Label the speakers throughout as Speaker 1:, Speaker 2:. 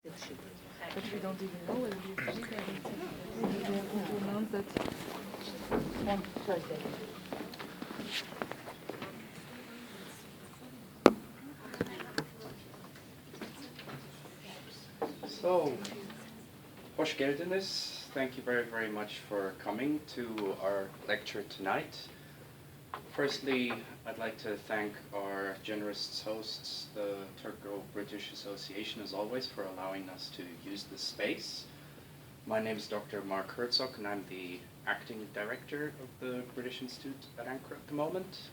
Speaker 1: But we don't even know whether we have to announce that on Thursday.
Speaker 2: So, Hoş geldiniz. Thank you very, very much for coming to our lecture tonight. Firstly, I'd like to thank our generous hosts, the Turco-British Association, as always, for allowing us to use this space. My name is Dr. Mark Herzog, and I'm the acting director of the British Institute at Ankara at the moment.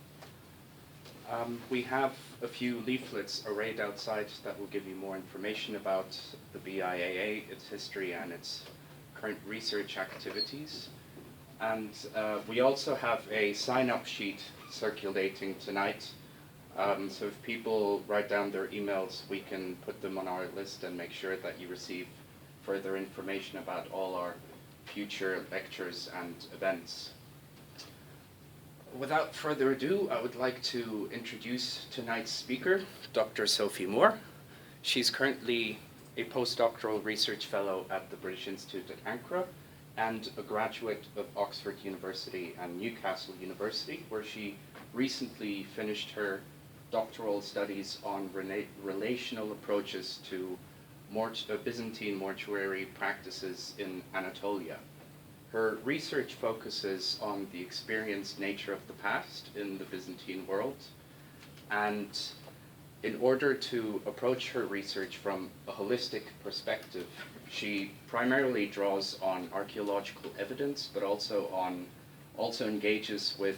Speaker 2: We have a few leaflets arrayed outside that will give you more information about the BIAA, its history, and its current research activities. And we also have a sign-up sheet circulating tonight. So if people write down their emails, we can put them on our list and make sure that you receive further information about all our future lectures and events. Without further ado, I would like to introduce tonight's speaker, Dr. Sophie Moore. She's currently a postdoctoral research fellow at the British Institute at Ankara and a graduate of Oxford University and Newcastle University, where she recently finished her doctoral studies on relational approaches to Byzantine mortuary practices in Anatolia. Her research focuses on the experienced nature of the past in the Byzantine world, and in order to approach her research from a holistic perspective, she primarily draws on archaeological evidence, but also engages with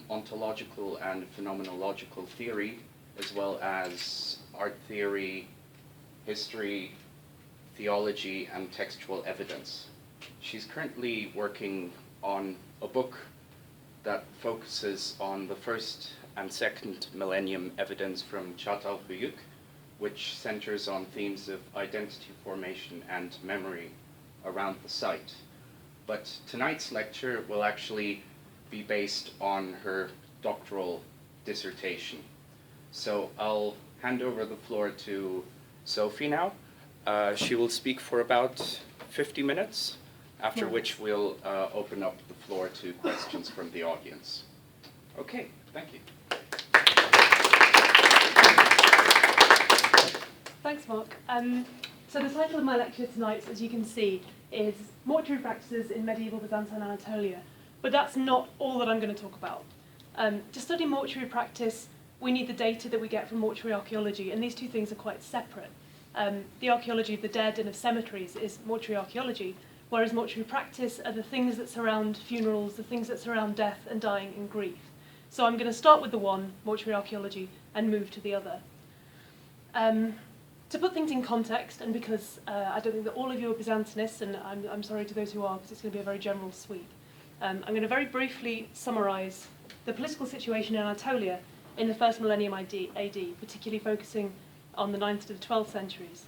Speaker 2: ontological and phenomenological theory, as well as art theory, history, theology, and textual evidence. She's currently working on a book that focuses on the first and second millennium evidence from Çatalhöyük, which centers on themes of identity formation and memory around the site. But tonight's lecture will actually be based on her doctoral dissertation. So I'll hand over the floor to Sophie now. She will speak for about 50 minutes, after which we'll open up the floor to questions from the audience. Okay, thank you.
Speaker 3: Thanks, Mark. So the title of my lecture tonight, as you can see, is Mortuary Practices in Medieval Byzantine Anatolia. But that's not all that I'm going to talk about. To study mortuary practice, we need the data that we get from mortuary archaeology, and these two things are quite separate. The archaeology of the dead and of cemeteries is mortuary archaeology, whereas mortuary practice are the things that surround funerals, the things that surround death and dying and grief. So I'm going to start with the one, mortuary archaeology, and move to the other. To put things in context, and because I don't think that all of you are Byzantinists, and I'm sorry to those who are, because it's going to be a very general sweep, I'm going to very briefly summarise the political situation in Anatolia in the first millennium AD, particularly focusing on the 9th to the 12th centuries.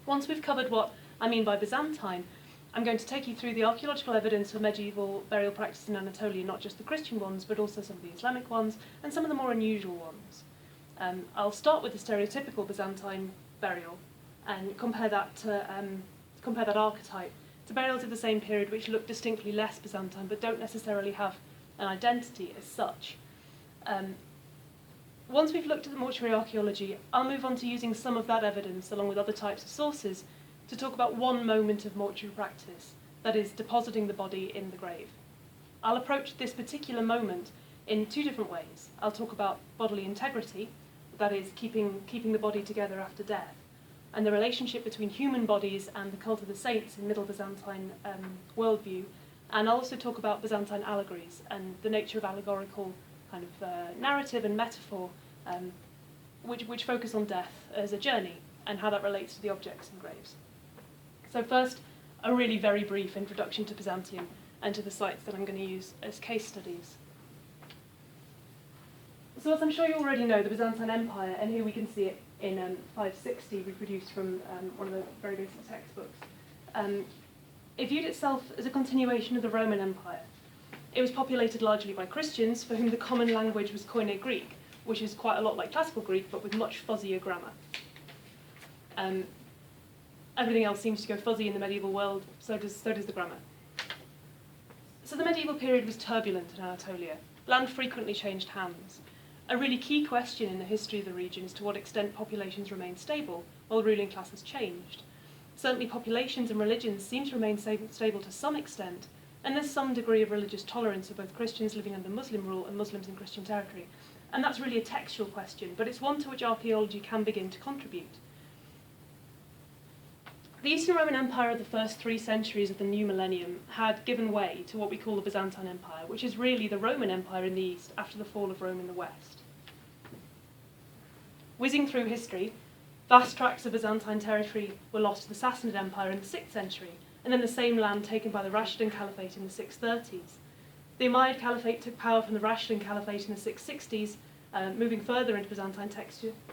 Speaker 3: Once we've covered what I mean by Byzantine, I'm going to take you through the archaeological evidence for medieval burial practice in Anatolia, not just the Christian ones, but also some of the Islamic ones, and some of the more unusual ones. I'll start with the stereotypical Byzantine burial and compare that archetype to burials of the same period which look distinctly less Byzantine but don't necessarily have an identity as such. Once we've looked at the mortuary archaeology, I'll move on to using some of that evidence along with other types of sources to talk about one moment of mortuary practice, that is, depositing the body in the grave. I'll approach this particular moment in two different ways. I'll talk about bodily integrity, that is, keeping the body together after death, and the relationship between human bodies and the cult of the saints in Middle Byzantine worldview. And I'll also talk about Byzantine allegories and the nature of allegorical kind of narrative and metaphor, which focus on death as a journey and how that relates to the objects in graves. So first, a really very brief introduction to Byzantium and to the sites that I'm going to use as case studies. So as I'm sure you already know, the Byzantine Empire, and here we can see it in 560, reproduced from one of the very basic textbooks, it viewed itself as a continuation of the Roman Empire. It was populated largely by Christians, for whom the common language was Koine Greek, which is quite a lot like classical Greek, but with much fuzzier grammar. everything else seems to go fuzzy in the medieval world, so does the grammar. So the medieval period was turbulent in Anatolia. Land frequently changed hands. A really key question in the history of the region is to what extent populations remained stable while ruling classes changed. Certainly populations and religions seem to remain stable to some extent, and there's some degree of religious tolerance for both Christians living under Muslim rule and Muslims in Christian territory. And that's really a textual question, but it's one to which archaeology can begin to contribute. The Eastern Roman Empire of the first 3 centuries of the new millennium had given way to what we call the Byzantine Empire, which is really the Roman Empire in the east after the fall of Rome in the west. Whizzing through history, vast tracts of Byzantine territory were lost to the Sassanid Empire in the 6th century, and then the same land taken by the Rashidun Caliphate in the 630s. The Umayyad Caliphate took power from the Rashidun Caliphate in the 660s, moving further into Byzantine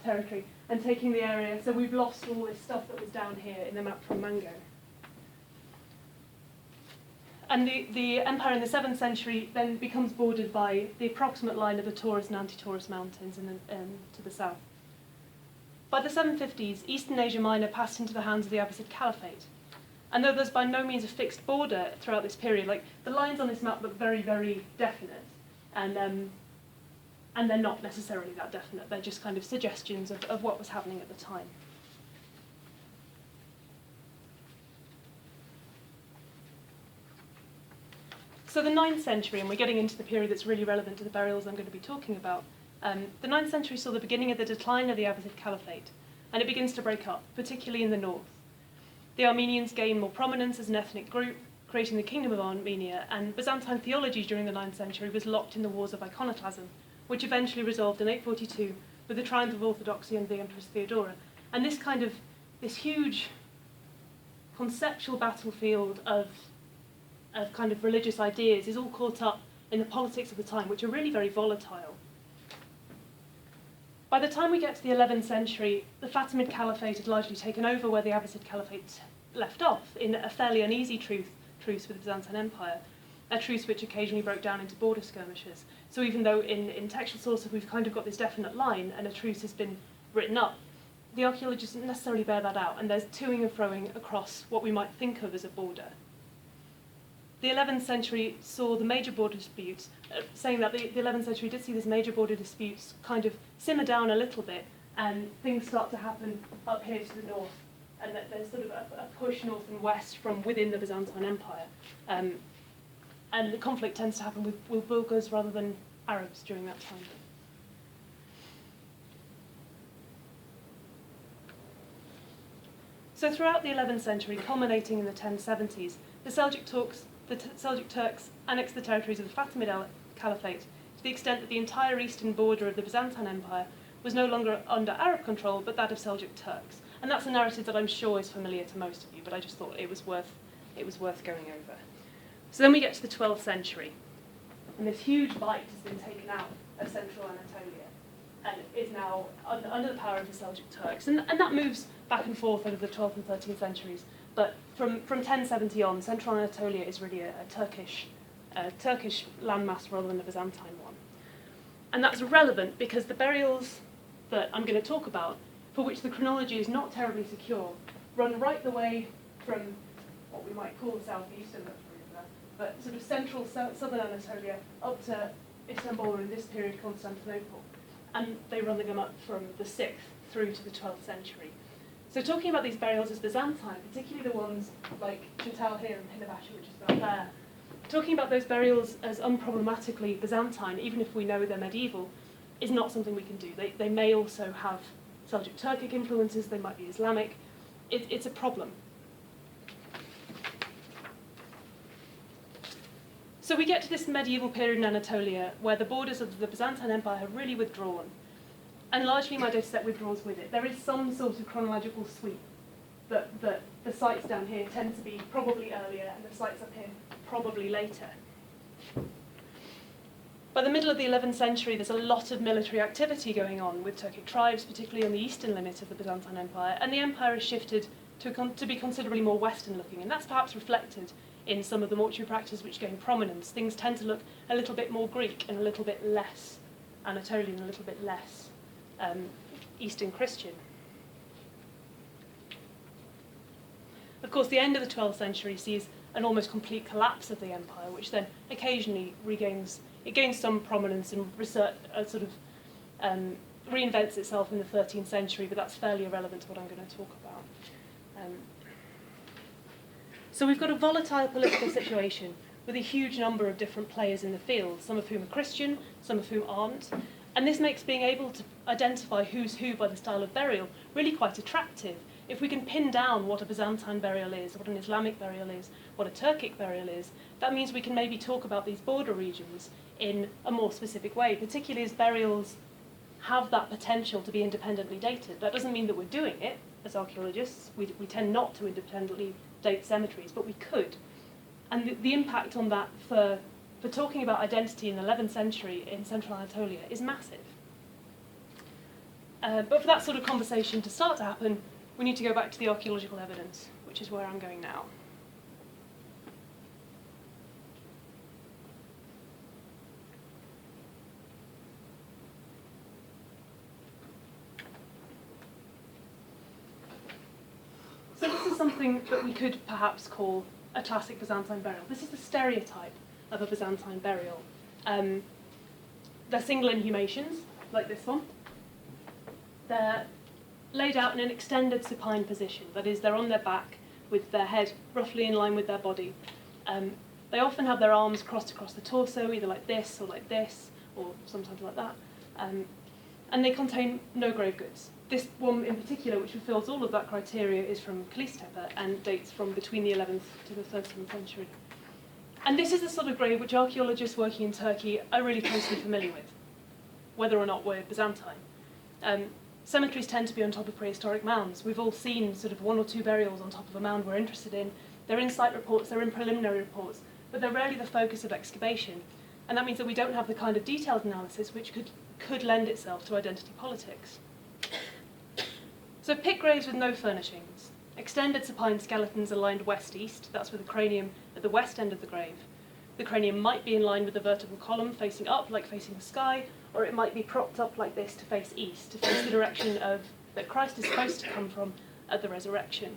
Speaker 3: territory and taking the area. So we've lost all this stuff that was down here in the map from Mango. And the empire in the 7th century then becomes bordered by the approximate line of the Taurus and Anti-Taurus mountains to the south. By the 750s, Eastern Asia Minor passed into the hands of the Abbasid Caliphate. And though there's by no means a fixed border throughout this period, like the lines on this map look very, very definite, and they're not necessarily that definite. They're just kind of suggestions of what was happening at the time. So the 9th century, and we're getting into the period that's really relevant to the burials I'm going to be talking about. The 9th century saw the beginning of the decline of the Abbasid Caliphate, and it begins to break up, particularly in the north. The Armenians gain more prominence as an ethnic group, creating the Kingdom of Armenia, and Byzantine theology during the 9th century was locked in the wars of iconoclasm, which eventually resolved in 842 with the triumph of orthodoxy under the Empress Theodora. And this huge conceptual battlefield of kind of religious ideas is all caught up in the politics of the time, which are really very volatile. By the time we get to the 11th century, the Fatimid Caliphate had largely taken over where the Abbasid Caliphate left off, in a fairly uneasy truce with the Byzantine Empire, a truce which occasionally broke down into border skirmishes. So even though in textual sources we've kind of got this definite line and a truce has been written up, the archaeologists don't necessarily bear that out, and there's toing and froing across what we might think of as a border. The 11th century saw the major border disputes, saying that the 11th century did see these major border disputes kind of simmer down a little bit, and things start to happen up here to the north, and that there's sort of a push north and west from within the Byzantine Empire. And the conflict tends to happen with Bulgars rather than Arabs during that time. So throughout the 11th century, culminating in the 1070s, the Seljuk Turks annexed the territories of the Fatimid Caliphate to the extent that the entire eastern border of the Byzantine Empire was no longer under Arab control, but that of Seljuk Turks. And that's a narrative that I'm sure is familiar to most of you, but I just thought it was worth going over. So then we get to the 12th century, and this huge bite has been taken out of central Anatolia, and is now under the power of the Seljuk Turks. And that moves back and forth over the 12th and 13th centuries. But from 1070 on, central Anatolia is really a Turkish landmass rather than a Byzantine one. And that's relevant because the burials that I'm going to talk about, for which the chronology is not terribly secure, run right the way from what we might call the southeastern, but sort of central southern Anatolia up to Istanbul, or in this period Constantinople. And they run the gamut from the 6th through to the 12th century. So talking about these burials as Byzantine, particularly the ones like Chital here and Hinabasha, which is about there, talking about those burials as unproblematically Byzantine, even if we know they're medieval, is not something we can do. They may also have Seljuk Turkic influences, they might be Islamic. It's a problem. So we get to this medieval period in Anatolia where the borders of the Byzantine Empire have really withdrawn, and largely my data set withdraws with it. There is some sort of chronological sweep, that the sites down here tend to be probably earlier and the sites up here probably later. By the middle of the 11th century, there's a lot of military activity going on with Turkic tribes, particularly on the eastern limit of the Byzantine Empire, and the empire has shifted to be considerably more Western looking, and that's perhaps reflected in some of the mortuary practices which gain prominence. Things tend to look a little bit more Greek and a little bit less Anatolian, a little bit less Eastern Christian. Of course, the end of the 12th century sees an almost complete collapse of the empire, which then occasionally gains some prominence and research, reinvents itself in the 13th century, but that's fairly irrelevant to what I'm going to talk about. So we've got a volatile political situation with a huge number of different players in the field, some of whom are Christian, some of whom aren't. And this makes being able to identify who's who by the style of burial really quite attractive. If we can pin down what a Byzantine burial is, what an Islamic burial is, what a Turkic burial is, that means we can maybe talk about these border regions in a more specific way, particularly as burials have that potential to be independently dated. That doesn't mean that we're doing it as archaeologists. We tend not to independently date cemeteries, but we could. And the impact on that for talking about identity in the 11th century in central Anatolia is massive. But for that sort of conversation to start to happen, we need to go back to the archaeological evidence, which is where I'm going now. So this is something that we could perhaps call a classic Byzantine burial. This is the stereotype of a Byzantine burial. They're single inhumations, like this one. They're laid out in an extended supine position. That is, they're on their back with their head roughly in line with their body. They often have their arms crossed across the torso, either like this, or sometimes like that. And they contain no grave goods. This one in particular, which fulfills all of that criteria, is from Kalistepe and dates from between the 11th to the 13th century. And this is the sort of grave which archaeologists working in Turkey are really closely familiar with, whether or not we're Byzantine. Cemeteries tend to be on top of prehistoric mounds. We've all seen sort of one or two burials on top of a mound we're interested in. They're in site reports, they're in preliminary reports, but they're rarely the focus of excavation. And that means that we don't have the kind of detailed analysis which could lend itself to identity politics. So pit graves with no furnishings. Extended supine skeletons aligned west-east, that's with the cranium at the west end of the grave. The cranium might be in line with the vertebral column facing up, like facing the sky, or it might be propped up like this to face east, to face the direction that Christ is supposed to come from at the resurrection.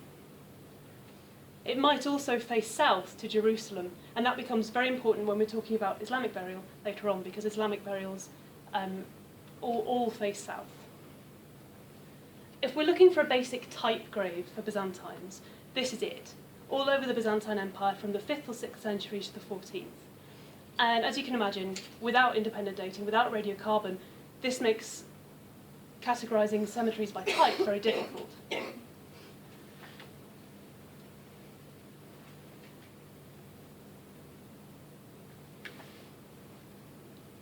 Speaker 3: It might also face south to Jerusalem, and that becomes very important when we're talking about Islamic burial later on, because Islamic burials all face south. If we're looking for a basic type grave for Byzantines, this is it, all over the Byzantine Empire from the 5th or 6th century to the 14th. And as you can imagine, without independent dating, without radiocarbon, this makes categorising cemeteries by type very difficult.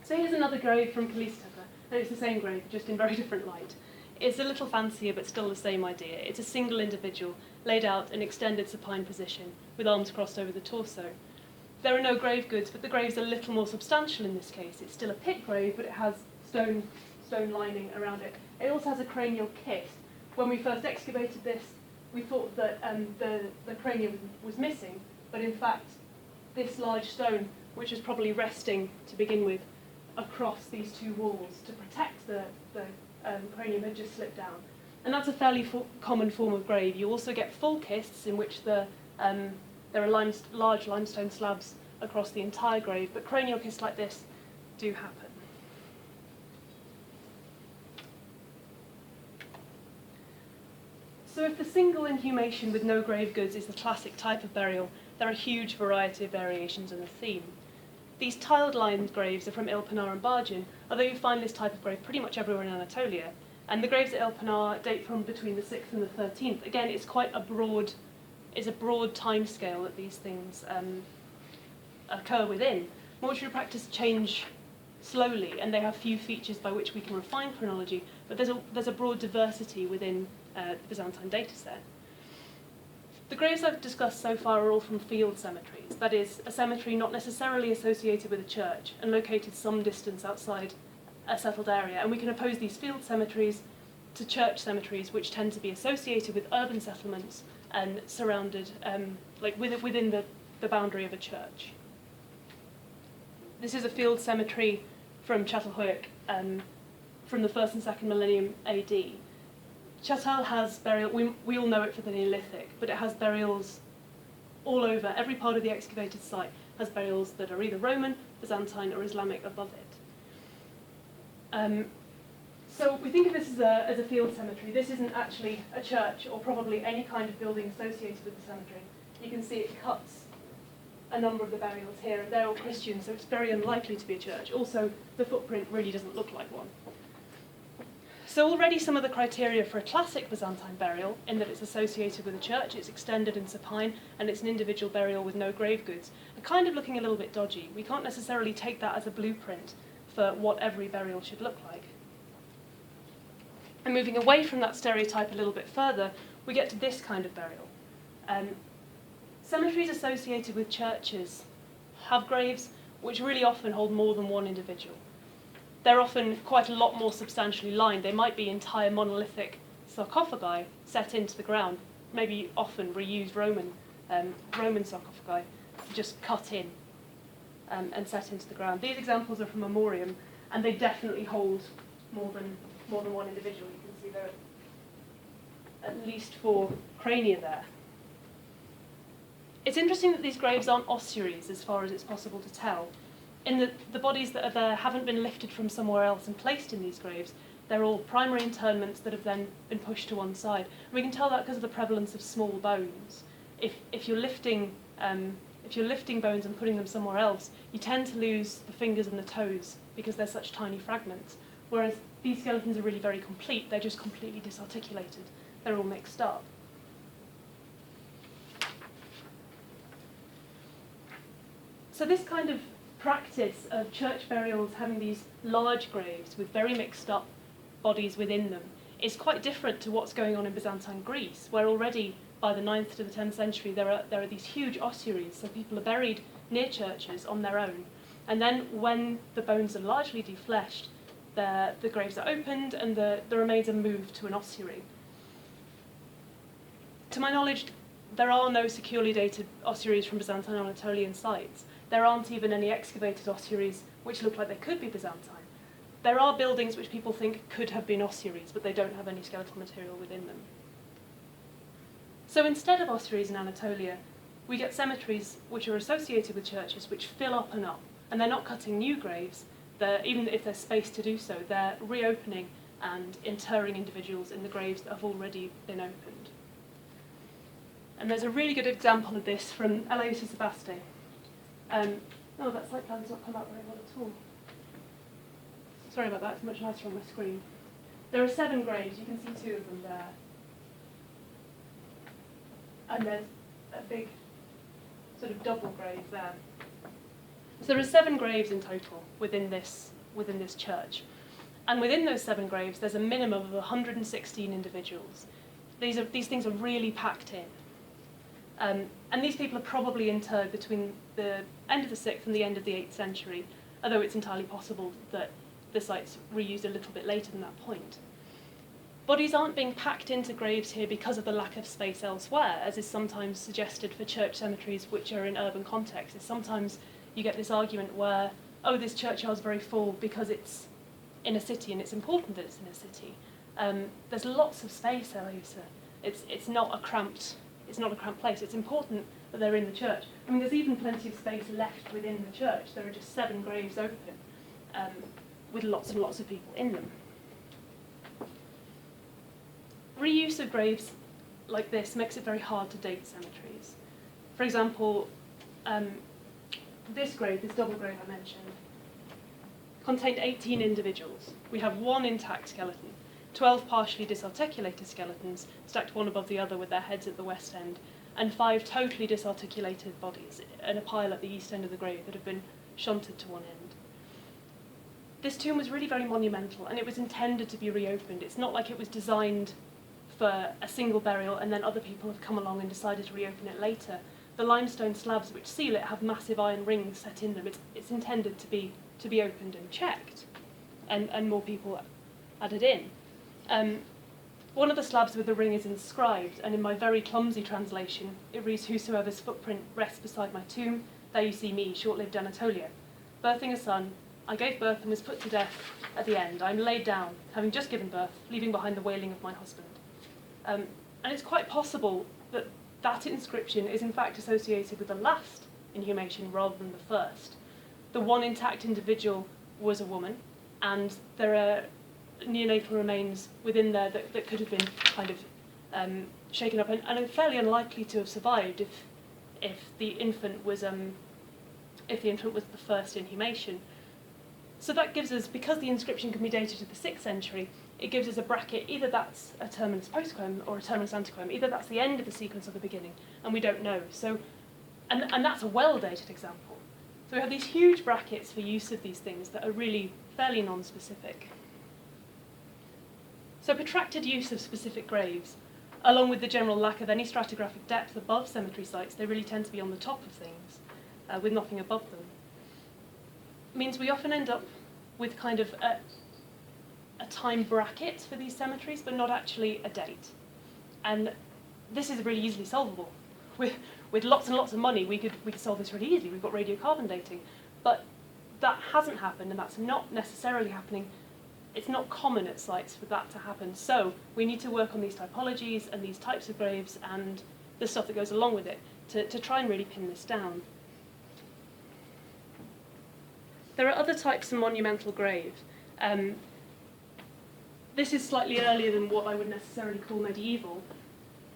Speaker 3: So here's another grave from Kalistepe, and it's the same grave, just in very different light. It's a little fancier, but still the same idea. It's a single individual, laid out in extended supine position, with arms crossed over the torso. There are no grave goods, but the grave's a little more substantial in this case. It's still a pit grave, but it has stone lining around it. It also has a cranial kit. When we first excavated this, we thought that the cranium was missing, but in fact, this large stone, which was probably resting to begin with across these two walls to protect the cranium, had just slipped down. And that's a fairly common form of grave. You also get full kists in which there are large limestone slabs across the entire grave, but cranial kists like this do happen. So if the single inhumation with no grave goods is the classic type of burial, there are a huge variety of variations in the theme. These tiled-lined graves are from Ilpanar and Barjin, although you find this type of grave pretty much everywhere in Anatolia. And the graves at Ilpanar date from between the 6th and the 13th. Again, it's quite a broad time scale that these things occur within. Mortuary practice change slowly, and they have few features by which we can refine chronology, but there's a broad diversity within the Byzantine data set. The graves I've discussed so far are all from field cemeteries, that is, a cemetery not necessarily associated with a church and located some distance outside a settled area, and we can oppose these field cemeteries to church cemeteries, which tend to be associated with urban settlements and surrounded, within the boundary of a church. This is a field cemetery from Çatalhöyük from the 1st and 2nd millennium AD. Châtel has burial, we all know it for the Neolithic, but it has burials all over. Every part of the excavated site has burials that are either Roman, Byzantine, or Islamic above it. So we think of this as a field cemetery. This isn't actually a church or probably any kind of building associated with the cemetery. You can see it cuts a number of the burials here, and they're all Christian, so it's very unlikely to be a church. Also, the footprint really doesn't look like one. So already some of the criteria for a classic Byzantine burial, in that it's associated with a church, it's extended and supine, and it's an individual burial with no grave goods, are kind of looking a little bit dodgy. We can't necessarily take that as a blueprint for what every burial should look like. And moving away from that stereotype a little bit further, we get to this kind of burial. Cemeteries associated with churches have graves which really often hold more than one individual. They're often quite a lot more substantially lined. They might be entire monolithic sarcophagi set into the ground, maybe often reused Roman sarcophagi, just cut in and set into the ground. These examples are from Memoriam, and they definitely hold more than one individual. You can see there are at least 4 crania there. It's interesting that these graves aren't ossuaries, as far as it's possible to tell. In that the bodies that are there haven't been lifted from somewhere else and placed in these graves. They're all primary interments that have then been pushed to one side. And we can tell that because of the prevalence of small bones. If you're lifting bones and putting them somewhere else, you tend to lose the fingers and the toes because they're such tiny fragments. Whereas these skeletons are really very complete. They're just completely disarticulated. They're all mixed up. So this kind of practice of church burials having these large graves with very mixed up bodies within them is quite different to what's going on in Byzantine Greece, where already by the 9th to the 10th century there are these huge ossuaries, so people are buried near churches on their own. And then when the bones are largely defleshed, the graves are opened and the remains are moved to an ossuary. To my knowledge, there are no securely dated ossuaries from Byzantine Anatolian sites. There aren't even any excavated ossuaries which look like they could be Byzantine. There are buildings which people think could have been ossuaries, but they don't have any skeletal material within them. So instead of ossuaries in Anatolia, we get cemeteries which are associated with churches which fill up and up, and they're not cutting new graves. Even if there's space to do so, they're reopening and interring individuals in the graves that have already been opened. And there's a really good example of this from Eleusis Sebaste. Oh, that site plan's not come out very well at all. Sorry about that, it's much nicer on my screen. There are 7 graves, you can see 2 of them there. And there's a big sort of double grave there. So there are 7 graves in total within this church. And within those 7 graves, there's a minimum of 116 individuals. These things are really packed in. And these people are probably interred between the end of the 6th and the end of the 8th century, although it's entirely possible that the site's reused a little bit later than that point. Bodies aren't being packed into graves here because of the lack of space elsewhere, as is sometimes suggested for church cemeteries which are in urban contexts. Sometimes you get this argument where, oh, this churchyard's very full because it's in a city and it's important that it's in a city. There's lots of space, Eleusa. It's not a cramped place. It's important that they're in the church. I mean, there's even plenty of space left within the church. There are just 7 graves open with lots and lots of people in them. Reuse of graves like this makes it very hard to date cemeteries. For example, this double grave I mentioned, contained 18 individuals. We have 1 intact skeleton, 12 partially disarticulated skeletons, stacked one above the other with their heads at the west end, and 5 totally disarticulated bodies in a pile at the east end of the grave that have been shunted to one end. This tomb was really very monumental, and it was intended to be reopened. It's not like it was designed for a single burial and then other people have come along and decided to reopen it later. The limestone slabs which seal it have massive iron rings set in them. It's intended to be opened and checked, and more people added in. One of the slabs with the ring is inscribed, and in my very clumsy translation, it reads, "Whosoever's footprint rests beside my tomb, there you see me, short-lived Anatolia. Birthing a son, I gave birth and was put to death at the end. I am laid down, having just given birth, leaving behind the wailing of my husband. And it's quite possible that that inscription is in fact associated with the last inhumation rather than the first. The one intact individual was a woman, and there are neonatal remains within there that could have been kind of shaken up and are fairly unlikely to have survived if the infant was the first inhumation. So that gives us, because the inscription can be dated to the 6th century, it gives us a bracket, either that's a terminus postquem or a terminus antequem, either that's the end of the sequence or the beginning, and we don't know. So, and that's a well-dated example. So we have these huge brackets for use of these things that are really fairly non-specific. So protracted use of specific graves, along with the general lack of any stratigraphic depth above cemetery sites, they really tend to be on the top of things, with nothing above them, means we often end up with kind of a time bracket for these cemeteries, but not actually a date. And this is really easily solvable. With lots and lots of money, we could solve this really easily. We've got radiocarbon dating. But that hasn't happened, and that's not necessarily happening. It's not common at sites for that to happen. So we need to work on these typologies and these types of graves and the stuff that goes along with it to try and really pin this down. There are other types of monumental grave. This is slightly earlier than what I would necessarily call medieval,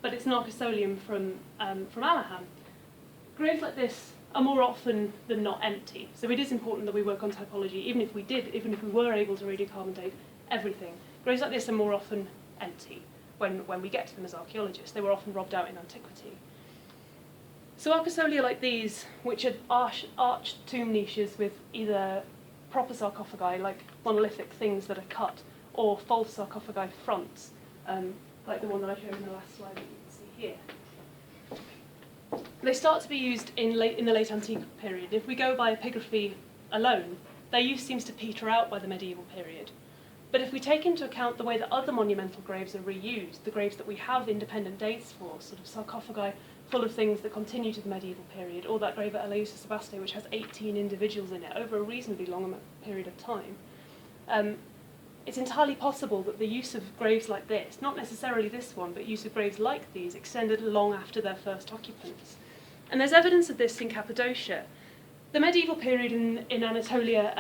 Speaker 3: but it's an arcosolium from Alaham. Graves like this are more often than not empty, so it is important that we work on typology, even if we were able to radiocarbon date everything. Graves like this are more often empty when we get to them as archaeologists. They were often robbed out in antiquity. So arcosolia like these, which are arched tomb niches with either proper sarcophagi, like monolithic things that are cut, or false sarcophagi fronts, like the one that I showed in the last slide that you can see here. They start to be used in the late antique period. If we go by epigraphy alone, their use seems to peter out by the medieval period. But if we take into account the way that other monumental graves are reused, the graves that we have independent dates for, sort of sarcophagi full of things that continue to the medieval period, or that grave at Eleusis Sebaste, which has 18 individuals in it over a reasonably long period of time, it's entirely possible that the use of graves like this, not necessarily this one, but use of graves like these, extended long after their first occupants. And there's evidence of this in Cappadocia. The medieval period in Anatolia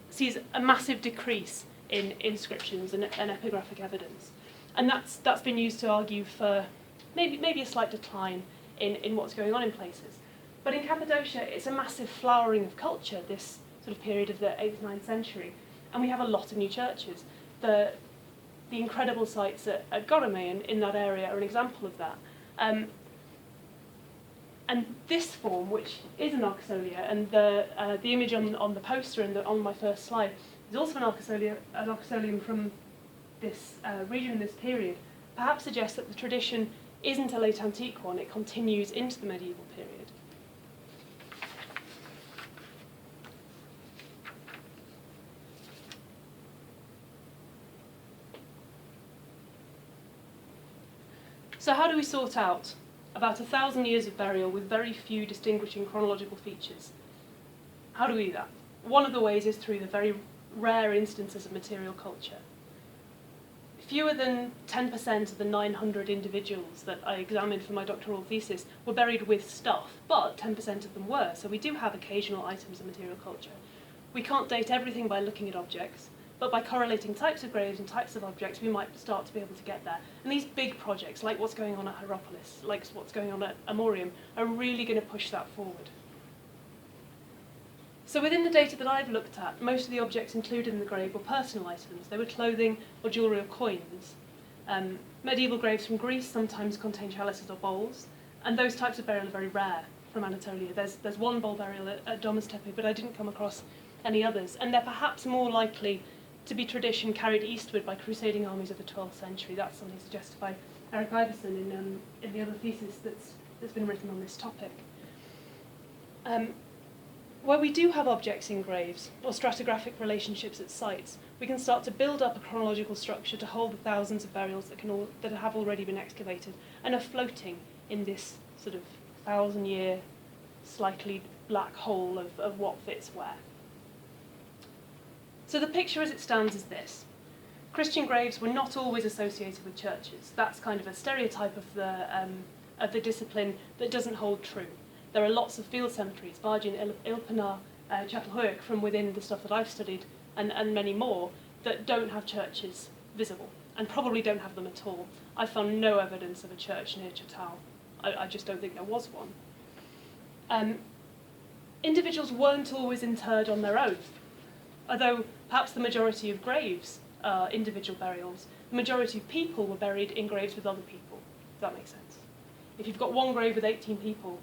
Speaker 3: sees a massive decrease in inscriptions and epigraphic evidence. And that's been used to argue for maybe a slight decline in what's going on in places. But in Cappadocia, it's a massive flowering of culture, this sort of period of the 8th, 9th century. And we have a lot of new churches. The incredible sites at Gorome in that area are an example of that. And this form, which is an arcosolia, and the image on the poster and on my first slide, is also an arcosolium from this region, this period, perhaps suggests that the tradition isn't a late antique one, it continues into the medieval period. So how do we sort out about 1,000 years of burial with very few distinguishing chronological features? How do we do that? One of the ways is through the very rare instances of material culture. Fewer than 10% of the 900 individuals that I examined for my doctoral thesis were buried with stuff, but 10% of them were, so we do have occasional items of material culture. We can't date everything by looking at objects, but by correlating types of graves and types of objects, we might start to be able to get there. And these big projects, like what's going on at Hierapolis, like what's going on at Amorium, are really going to push that forward. So within the data that I've looked at, most of the objects included in the grave were personal items. They were clothing or jewellery or coins. Medieval graves from Greece sometimes contain chalices or bowls, and those types of burial are very rare from Anatolia. There's one bowl burial at Domus Tepe, but I didn't come across any others, and they're perhaps more likely to be tradition carried eastward by crusading armies of the 12th century. That's something suggested by Eric Iverson in the other thesis that's been written on this topic. Where we do have objects in graves, or stratigraphic relationships at sites, we can start to build up a chronological structure to hold the thousands of burials that have already been excavated and are floating in this sort of 1,000-year, slightly black hole of what fits where. So the picture as it stands is this. Christian graves were not always associated with churches. That's kind of a stereotype of the discipline that doesn't hold true. There are lots of field cemeteries, Bargin, Ilpana, Chapelhoek, from within the stuff that I've studied, and many more, that don't have churches visible, and probably don't have them at all. I found no evidence of a church near Chatal. I just don't think there was one. Individuals weren't always interred on their own, although perhaps the majority of graves are individual burials. The majority of people were buried in graves with other people, if that makes sense. If you've got one grave with 18 people,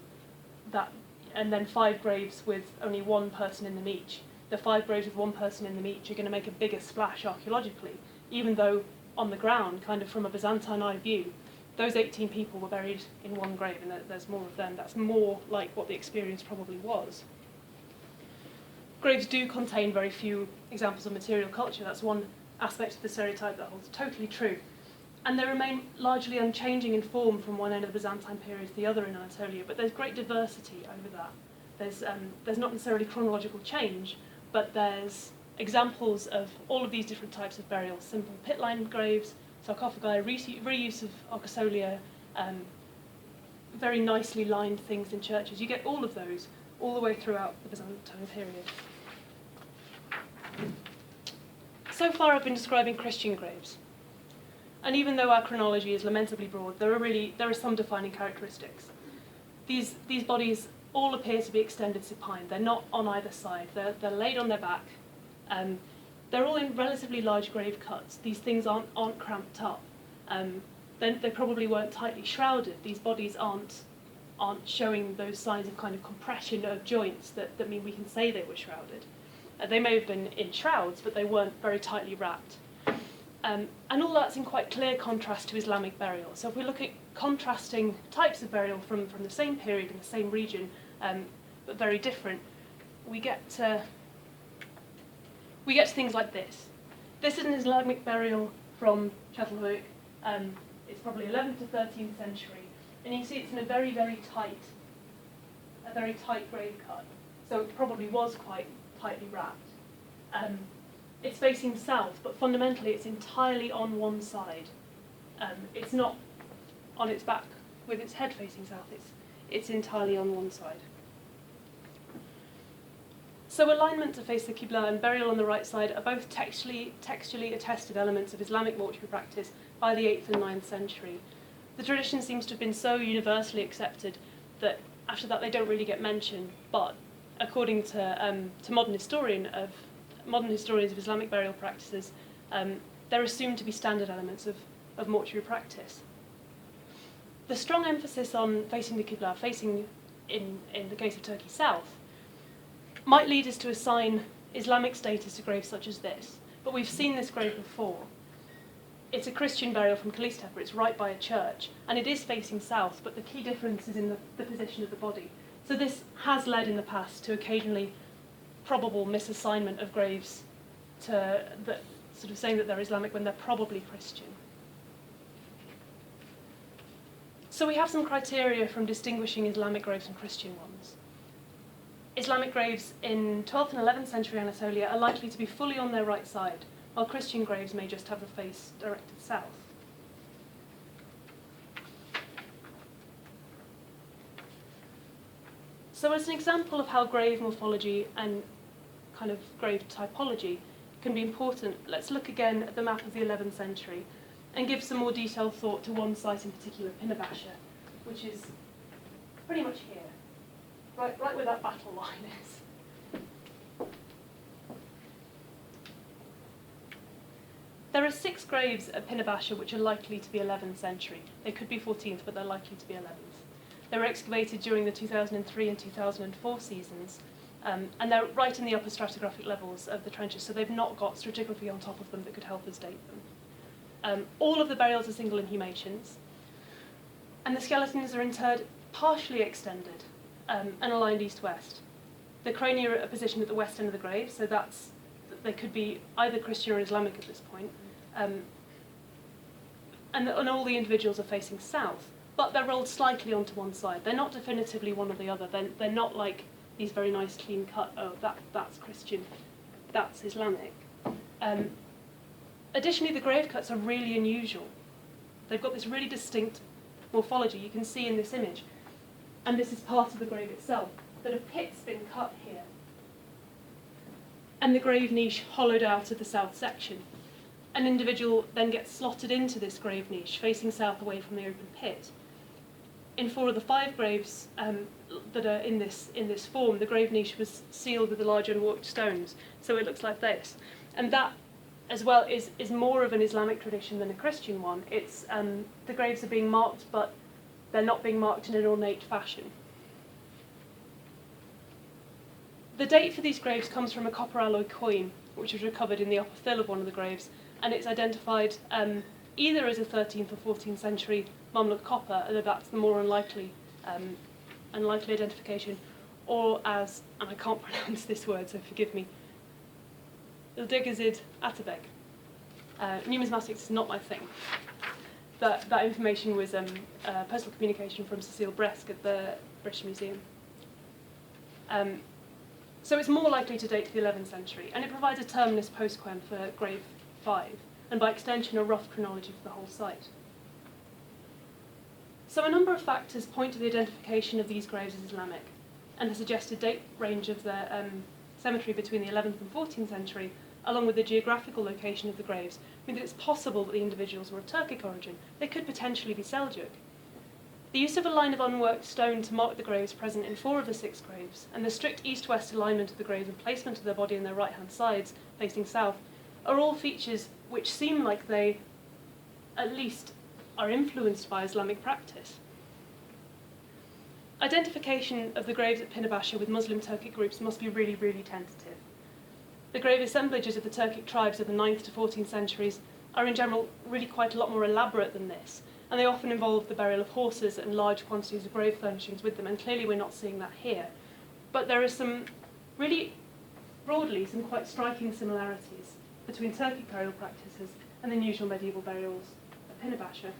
Speaker 3: and then 5 graves with only one person in them each, the 5 graves with one person in them each are going to make a bigger splash archaeologically, even though on the ground, kind of from a Byzantine eye view, those 18 people were buried in one grave, and there's more of them. That's more like what the experience probably was. Graves do contain very few examples of material culture. That's one aspect of the stereotype that holds totally true. And they remain largely unchanging in form from one end of the Byzantine period to the other in Anatolia, but there's great diversity over that. There's not necessarily chronological change, but there's examples of all of these different types of burials: simple pit-lined graves, sarcophagi, reuse of arcosolia, very nicely lined things in churches. You get all of those all the way throughout the Byzantine period. So far I've been describing Christian graves. And even though our chronology is lamentably broad, there are some defining characteristics. These bodies all appear to be extended supine. They're not on either side. They're laid on their back. They're all in relatively large grave cuts. These things aren't cramped up. They probably weren't tightly shrouded. These bodies aren't showing those signs of kind of compression of joints that mean we can say they were shrouded. They may have been in shrouds, but they weren't very tightly wrapped. And all that's in quite clear contrast to Islamic burial. So if we look at contrasting types of burial from the same period in the same region, but very different, we get to things like this. This is an Islamic burial from Chapelhoek. It's probably 11th to 13th century, and you can see it's in a very, very tight grave cut. So it probably was quite tightly wrapped. It's facing south, but fundamentally it's entirely on one side. It's not on its back with its head facing south. It's entirely on one side. So alignment to face the Qibla and burial on the right side are both textually attested elements of Islamic mortuary practice by the 8th and 9th century. The tradition seems to have been so universally accepted that after that they don't really get mentioned, but according to modern historians of Islamic burial practices, they're assumed to be standard elements of mortuary practice. The strong emphasis on facing the Qibla, facing in the case of Turkey south, might lead us to assign Islamic status to graves such as this, but we've seen this grave before. It's a Christian burial from Kalistepe. It's right by a church, and it is facing south, but the key difference is in the position of the body. So this has led in the past to occasionally probable misassignment of graves to sort of saying that they're Islamic when they're probably Christian. So we have some criteria from distinguishing Islamic graves from Christian ones. Islamic graves in 12th and 11th century Anatolia are likely to be fully on their right side, while Christian graves may just have the face directed south. So as an example of how grave morphology and kind of grave typology can be important, let's look again at the map of the 11th century and give some more detailed thought to one site in particular, Pinabasha, which is pretty much here, right where that battle line is. There are 6 graves at Pinabasha which are likely to be 11th century. They could be 14th, but they're likely to be 11th. They were excavated during the 2003 and 2004 seasons, and they're right in the upper stratigraphic levels of the trenches, so they've not got stratigraphy on top of them that could help us date them. All of the burials are single inhumations, and the skeletons are interred partially extended and aligned east-west. The crania are positioned at the west end of the grave, so they could be either Christian or Islamic at this point. And all the individuals are facing south, but they're rolled slightly onto one side. They're not definitively one or the other. They're not like these very nice clean cut, oh, that's Christian, that's Islamic. Additionally, the grave cuts are really unusual. They've got this really distinct morphology you can see in this image. And this is part of the grave itself, that a pit's been cut here. And the grave niche hollowed out of the south section. An individual then gets slotted into this grave niche, facing south away from the open pit. In 4 of the 5 graves that are in this form, the grave niche was sealed with the large unworked stones, so it looks like this. And that, as well, is more of an Islamic tradition than a Christian one. It's the graves are being marked, but they're not being marked in an ornate fashion. The date for these graves comes from a copper alloy coin, which was recovered in the upper fill of one of the graves, and it's identified either as a 13th or 14th century Mamluk copper, although that's the more unlikely identification, or as, and I can't pronounce this word, so forgive me, Ildegazid Atabeg. Numismatics is not my thing. That information was personal communication from Cecile Bresk at the British Museum. So it's more likely to date to the 11th century, and it provides a terminus postquem for grave 5, and by extension a rough chronology for the whole site. So a number of factors point to the identification of these graves as Islamic, and the suggested date range of the cemetery between the 11th and 14th century, along with the geographical location of the graves, mean that it's possible that the individuals were of Turkic origin. They could potentially be Seljuk. The use of a line of unworked stone to mark the graves present in 4 of the 6 graves, and the strict east-west alignment of the graves and placement of their body on their right-hand sides, facing south, are all features which seem like they, at least, are influenced by Islamic practice. Identification of the graves at Pinabasha with Muslim Turkic groups must be really, really tentative. The grave assemblages of the Turkic tribes of the 9th to 14th centuries are in general really quite a lot more elaborate than this, and they often involve the burial of horses and large quantities of grave furnishings with them, and clearly we're not seeing that here. But there are some really, broadly, some quite striking similarities between Turkic burial practices and the usual medieval burials at Pinabasha.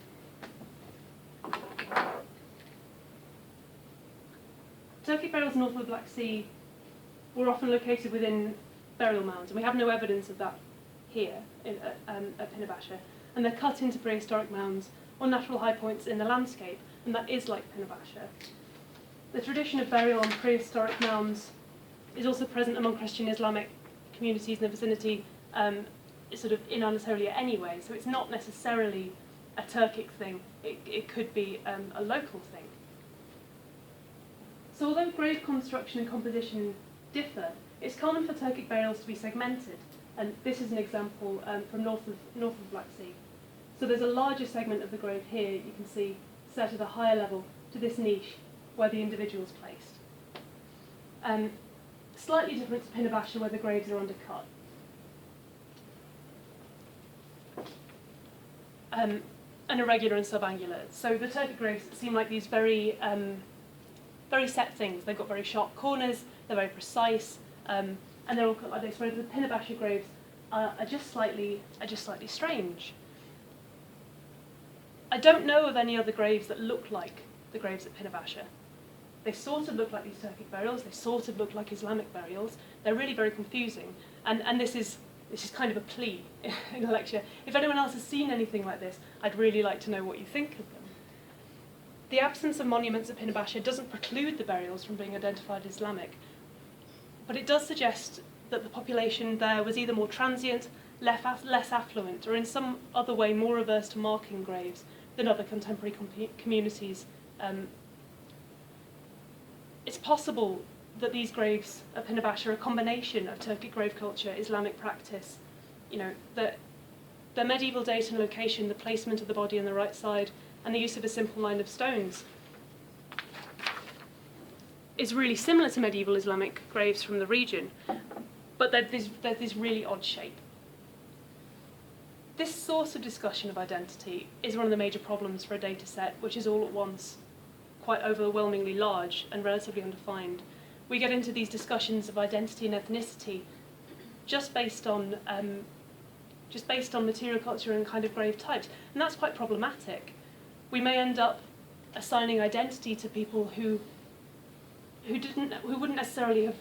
Speaker 3: Turkic burials north of the Black Sea were often located within burial mounds, and we have no evidence of that here at Pinabasha, and they're cut into prehistoric mounds or natural high points in the landscape, and that is like Pinabasha. The tradition of burial on prehistoric mounds is also present among Christian Islamic communities in the vicinity, sort of in Anatolia anyway, so it's not necessarily a Turkic thing, it could be a local thing. So although grave construction and composition differ, it's common for Turkic burials to be segmented, and this is an example from north of the Black Sea. So there's a larger segment of the grave here, you can see, set at a higher level to this niche where the individual is placed. Slightly different to Pinabasha where the graves are undercut. And irregular and subangular. So the Turkic graves seem like these very set things. They've got very sharp corners, they're very precise, and they're all cut like this, whereas the Pinabasha graves are just slightly strange. I don't know of any other graves that look like the graves at Pinabasha. They sort of look like these Turkic burials, they sort of look like Islamic burials. They're really very confusing, and this is kind of a plea in a lecture. If anyone else has seen anything like this, I'd really like to know what you think of them. The absence of monuments at Pinabasha doesn't preclude the burials from being identified as Islamic, but it does suggest that the population there was either more transient, less affluent, or in some other way more averse to marking graves than other contemporary communities. It's possible that these graves at Pinabasha are a combination of Turkic grave culture, Islamic practice, the medieval date and location, the placement of the body on the right side, and the use of a simple line of stones is really similar to medieval Islamic graves from the region, but there's this really odd shape. This source of discussion of identity is one of the major problems for a data set which is all at once quite overwhelmingly large and relatively undefined. We get into these discussions of identity and ethnicity just based on material culture and kind of grave types, and that's quite problematic. We may end up assigning identity to people who wouldn't necessarily have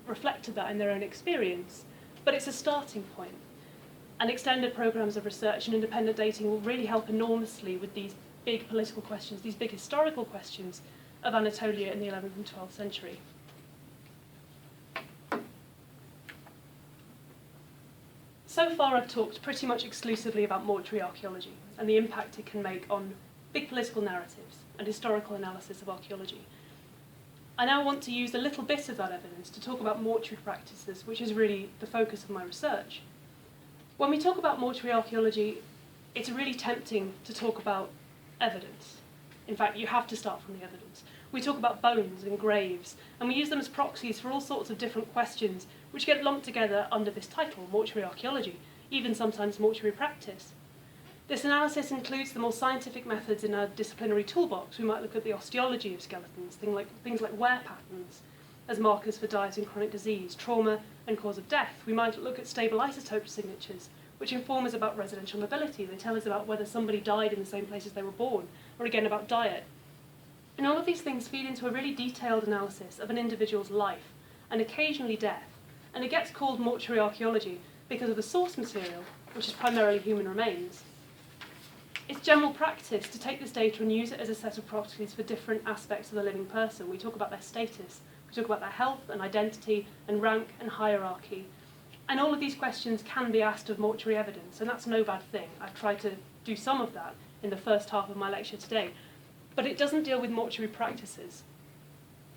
Speaker 3: reflected that in their own experience, but it's a starting point. And extended programmes of research and independent dating will really help enormously with these big political questions, these big historical questions of Anatolia in the 11th and 12th century. So far I've talked pretty much exclusively about mortuary archaeology and the impact it can make on big political narratives and historical analysis of archaeology. I now want to use a little bit of that evidence to talk about mortuary practices, which is really the focus of my research. When we talk about mortuary archaeology, it's really tempting to talk about evidence. In fact, you have to start from the evidence. We talk about bones and graves, and we use them as proxies for all sorts of different questions which get lumped together under this title, mortuary archaeology, even sometimes mortuary practice. This analysis includes the more scientific methods in our disciplinary toolbox. We might look at the osteology of skeletons, things like wear patterns as markers for diet and chronic disease, trauma and cause of death. We might look at stable isotope signatures, which inform us about residential mobility. They tell us about whether somebody died in the same place as they were born, or again about diet. And all of these things feed into a really detailed analysis of an individual's life, and occasionally death. And it gets called mortuary archaeology because of the source material, which is primarily human remains. It's general practice to take this data and use it as a set of proxies for different aspects of the living person. We talk about their status, we talk about their health and identity and rank and hierarchy. And all of these questions can be asked of mortuary evidence, and that's no bad thing. I've tried to do some of that in the first half of my lecture today. But it doesn't deal with mortuary practices.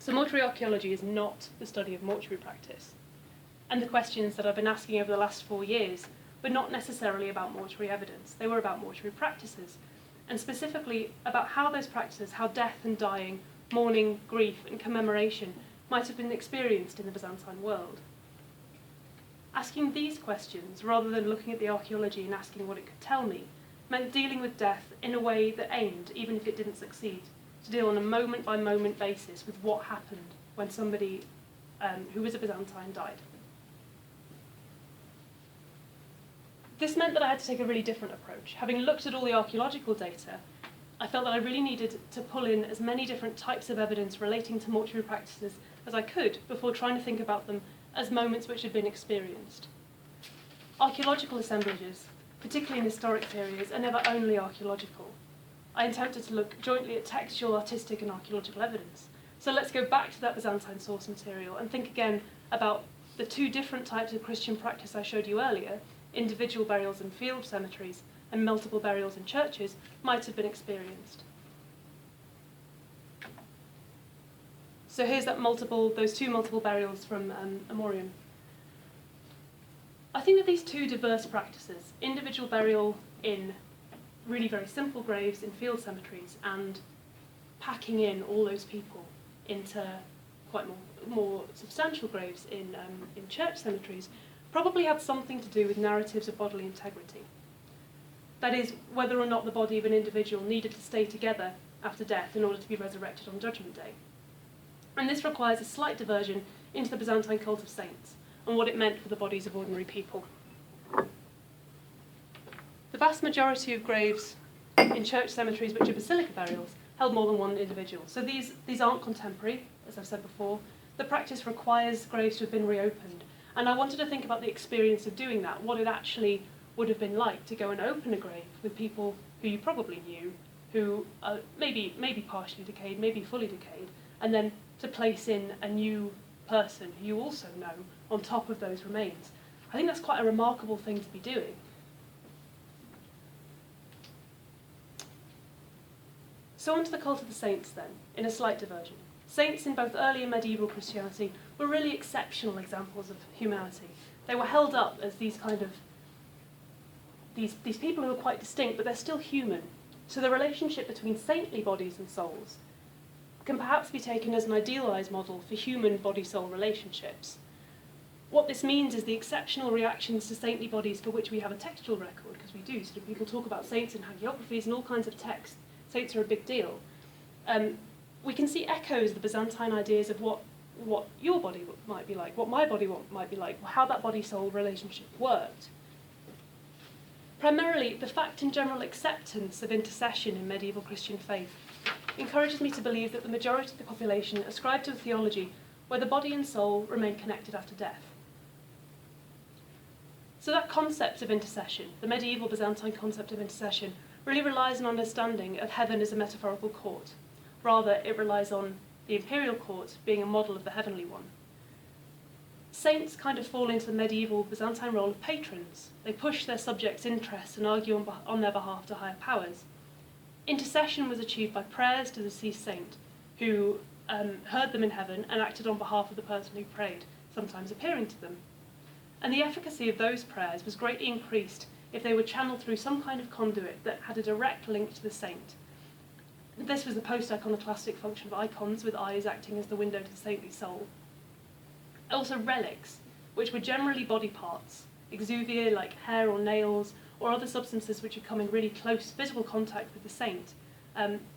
Speaker 3: So mortuary archaeology is not the study of mortuary practice. And the questions that I've been asking over the last 4 years were not necessarily about mortuary evidence. They were about mortuary practices, and specifically about how those practices, how death and dying, mourning, grief, and commemoration might have been experienced in the Byzantine world. Asking these questions, rather than looking at the archaeology and asking what it could tell me, meant dealing with death in a way that aimed, even if it didn't succeed, to deal on a moment-by-moment basis with what happened when somebody who was a Byzantine died. This meant that I had to take a really different approach. Having looked at all the archaeological data, I felt that I really needed to pull in as many different types of evidence relating to mortuary practices as I could before trying to think about them as moments which had been experienced. Archaeological assemblages, particularly in historic periods, are never only archaeological. I attempted to look jointly at textual, artistic and archaeological evidence. So let's go back to that Byzantine source material and think again about the two different types of Christian practice I showed you earlier, individual burials in field cemeteries and multiple burials in churches, might have been experienced. So here's those two multiple burials from Amorium. I think that these two diverse practices, individual burial in really very simple graves in field cemeteries and packing in all those people into quite more substantial graves in church cemeteries, probably had something to do with narratives of bodily integrity. That is, whether or not the body of an individual needed to stay together after death in order to be resurrected on Judgment Day. And this requires a slight diversion into the Byzantine cult of saints and what it meant for the bodies of ordinary people. The vast majority of graves in church cemeteries, which are basilica burials, held more than one individual. So these aren't contemporary, as I've said before. The practice requires graves to have been reopened. And I wanted to think about the experience of doing that, what it actually would have been like to go and open a grave with people who you probably knew, who are maybe partially decayed, maybe fully decayed, and then to place in a new person who you also know on top of those remains. I think that's quite a remarkable thing to be doing. So on to the cult of the saints then, in a slight diversion. Saints in both early and medieval Christianity were really exceptional examples of humanity. They were held up as these people who are quite distinct, but they're still human. So the relationship between saintly bodies and souls can perhaps be taken as an idealised model for human body-soul relationships. What this means is the exceptional reactions to saintly bodies for which we have a textual record, because we do. So people talk about saints in hagiographies and all kinds of texts. Saints are a big deal. We can see echoes of the Byzantine ideas of what your body might be like, what my body might be like, how that body-soul relationship worked. Primarily, the fact and general acceptance of intercession in medieval Christian faith encourages me to believe that the majority of the population ascribe to a theology where the body and soul remain connected after death. So that concept of intercession, the medieval Byzantine concept of intercession, really relies on understanding of heaven as a metaphorical court. Rather, it relies on the imperial court being a model of the heavenly one. Saints kind of fall into the medieval Byzantine role of patrons. They push their subjects' interests and argue on their behalf to higher powers. Intercession was achieved by prayers to the deceased saint, who heard them in heaven and acted on behalf of the person who prayed, sometimes appearing to them. And the efficacy of those prayers was greatly increased if they were channeled through some kind of conduit that had a direct link to the saint. This was the post-iconoclastic function of icons, with eyes acting as the window to the saintly soul. Also relics, which were generally body parts, exuvia like hair or nails, or other substances which had come in really close physical contact with the saint,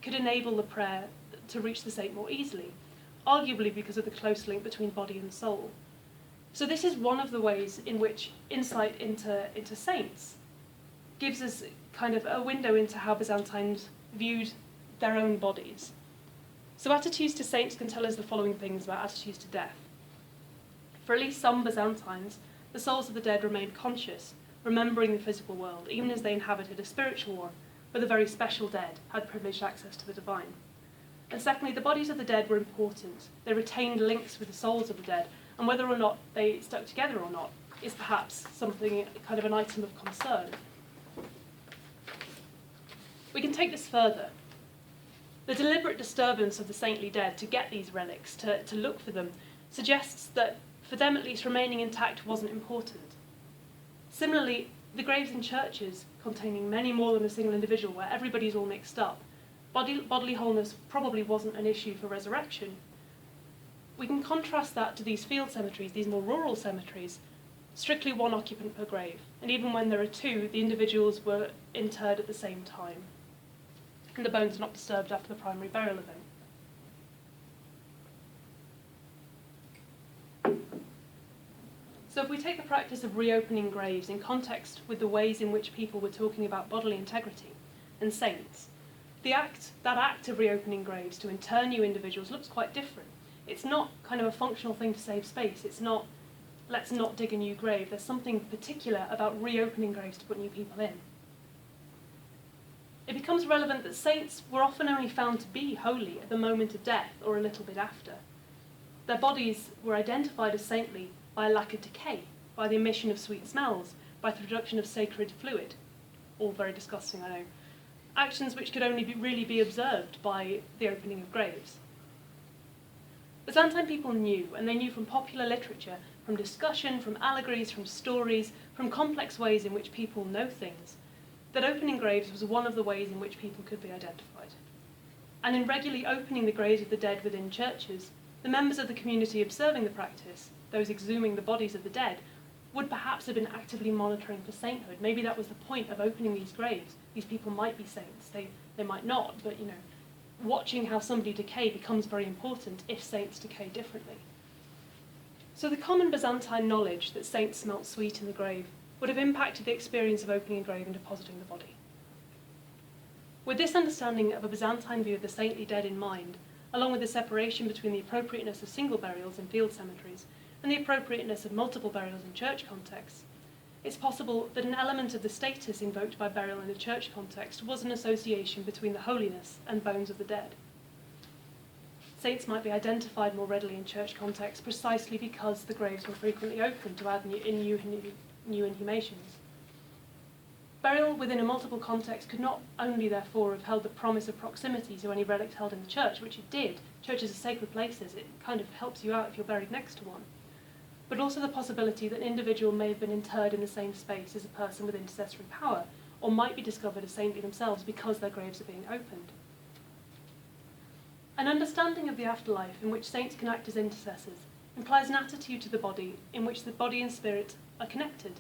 Speaker 3: could enable the prayer to reach the saint more easily, arguably because of the close link between body and soul. So this is one of the ways in which insight into saints gives us kind of a window into how Byzantines viewed their own bodies. So attitudes to saints can tell us the following things about attitudes to death. For at least some Byzantines, the souls of the dead remained conscious, remembering the physical world, even as they inhabited a spiritual one, where the very special dead had privileged access to the divine. And secondly, the bodies of the dead were important. They retained links with the souls of the dead, and whether or not they stuck together or not is perhaps something, kind of an item of concern. We can take this further. The deliberate disturbance of the saintly dead to get these relics, to look for them, suggests that, for them at least, remaining intact wasn't important. Similarly, the graves in churches, containing many more than a single individual, where everybody's all mixed up, bodily wholeness probably wasn't an issue for resurrection. We can contrast that to these field cemeteries, these more rural cemeteries, strictly one occupant per grave, and even when there are two, the individuals were interred at the same time, and the bones are not disturbed after the primary burial event. So if we take the practice of reopening graves in context with the ways in which people were talking about bodily integrity and saints, that act of reopening graves to inter new individuals looks quite different. It's not kind of a functional thing to save space. It's not, let's not dig a new grave. There's something particular about reopening graves to put new people in. It becomes relevant that saints were often only found to be holy at the moment of death or a little bit after. Their bodies were identified as saintly by a lack of decay, by the emission of sweet smells, by the production of sacred fluid. All very disgusting, I know. Actions which could only really be observed by the opening of graves. Byzantine people knew, and they knew from popular literature, from discussion, from allegories, from stories, from complex ways in which people know things, that opening graves was one of the ways in which people could be identified. And in regularly opening the graves of the dead within churches, the members of the community observing the practice, those exhuming the bodies of the dead, would perhaps have been actively monitoring for sainthood. Maybe that was the point of opening these graves. These people might be saints, they might not, but watching how somebody decay becomes very important if saints decay differently. So the common Byzantine knowledge that saints smelt sweet in the grave would have impacted the experience of opening a grave and depositing the body. With this understanding of a Byzantine view of the saintly dead in mind, along with the separation between the appropriateness of single burials in field cemeteries and the appropriateness of multiple burials in church contexts, it's possible that an element of the status invoked by burial in a church context was an association between the holiness and bones of the dead. Saints might be identified more readily in church contexts precisely because the graves were frequently opened to add new inhumations. Burial within a multiple context could not only therefore have held the promise of proximity to any relic held in the church, which it did. Churches are sacred places, it kind of helps you out if you're buried next to one, but also the possibility that an individual may have been interred in the same space as a person with intercessory power, or might be discovered as saintly themselves because their graves are being opened. An understanding of the afterlife in which saints can act as intercessors implies an attitude to the body in which the body and spirit are connected.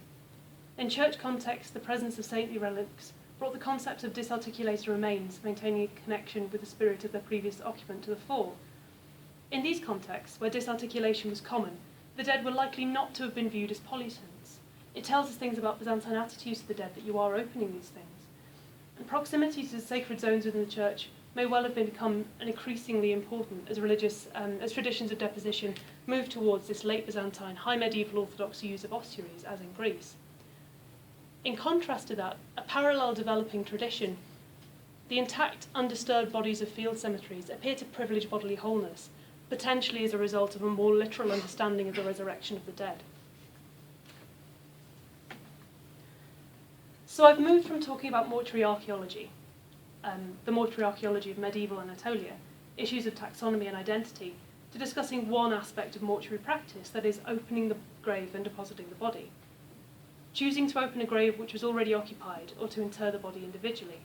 Speaker 3: In church context, the presence of saintly relics brought the concept of disarticulated remains maintaining a connection with the spirit of their previous occupant to the fore. In these contexts, where disarticulation was common, the dead were likely not to have been viewed as pollutants. It tells us things about Byzantine attitudes to the dead that you are opening these things. And proximity to the sacred zones within the church may well have become increasingly important as traditions of deposition move towards this late Byzantine, high medieval Orthodox use of ossuaries, as in Greece. In contrast to that, a parallel developing tradition, the intact, undisturbed bodies of field cemeteries appear to privilege bodily wholeness, potentially as a result of a more literal understanding of the resurrection of the dead. So I've moved from talking about mortuary archaeology, the mortuary archaeology of medieval Anatolia, issues of taxonomy and identity, to discussing one aspect of mortuary practice, that is, opening the grave and depositing the body. Choosing to open a grave which was already occupied, or to inter the body individually.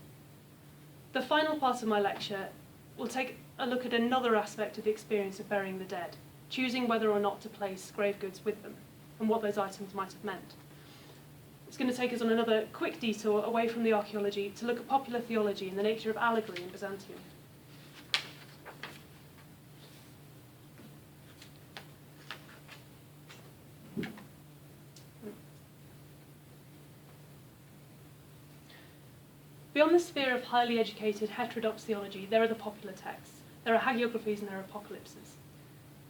Speaker 3: The final part of my lecture will take a look at another aspect of the experience of burying the dead, choosing whether or not to place grave goods with them, and what those items might have meant. It's going to take us on another quick detour away from the archaeology to look at popular theology and the nature of allegory in Byzantium. Beyond the sphere of highly educated, heterodox theology, there are the popular texts. There are hagiographies and there are apocalypses.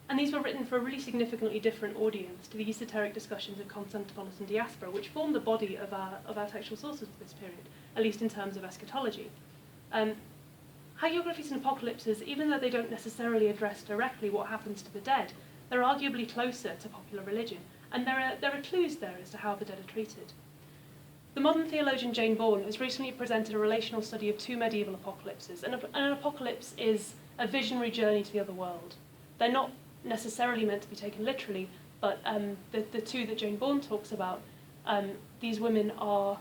Speaker 3: And these were written for a really significantly different audience to the esoteric discussions of Constantinopolitan diaspora, which form the body of our textual sources of this period, at least in terms of eschatology. Hagiographies and apocalypses, even though they don't necessarily address directly what happens to the dead, they're arguably closer to popular religion, and there are clues there as to how the dead are treated. The modern theologian Jane Bourne has recently presented a relational study of two medieval apocalypses, and an apocalypse is a visionary journey to the other world. They're not necessarily meant to be taken literally, but the two that Jane Bourne talks about, these women are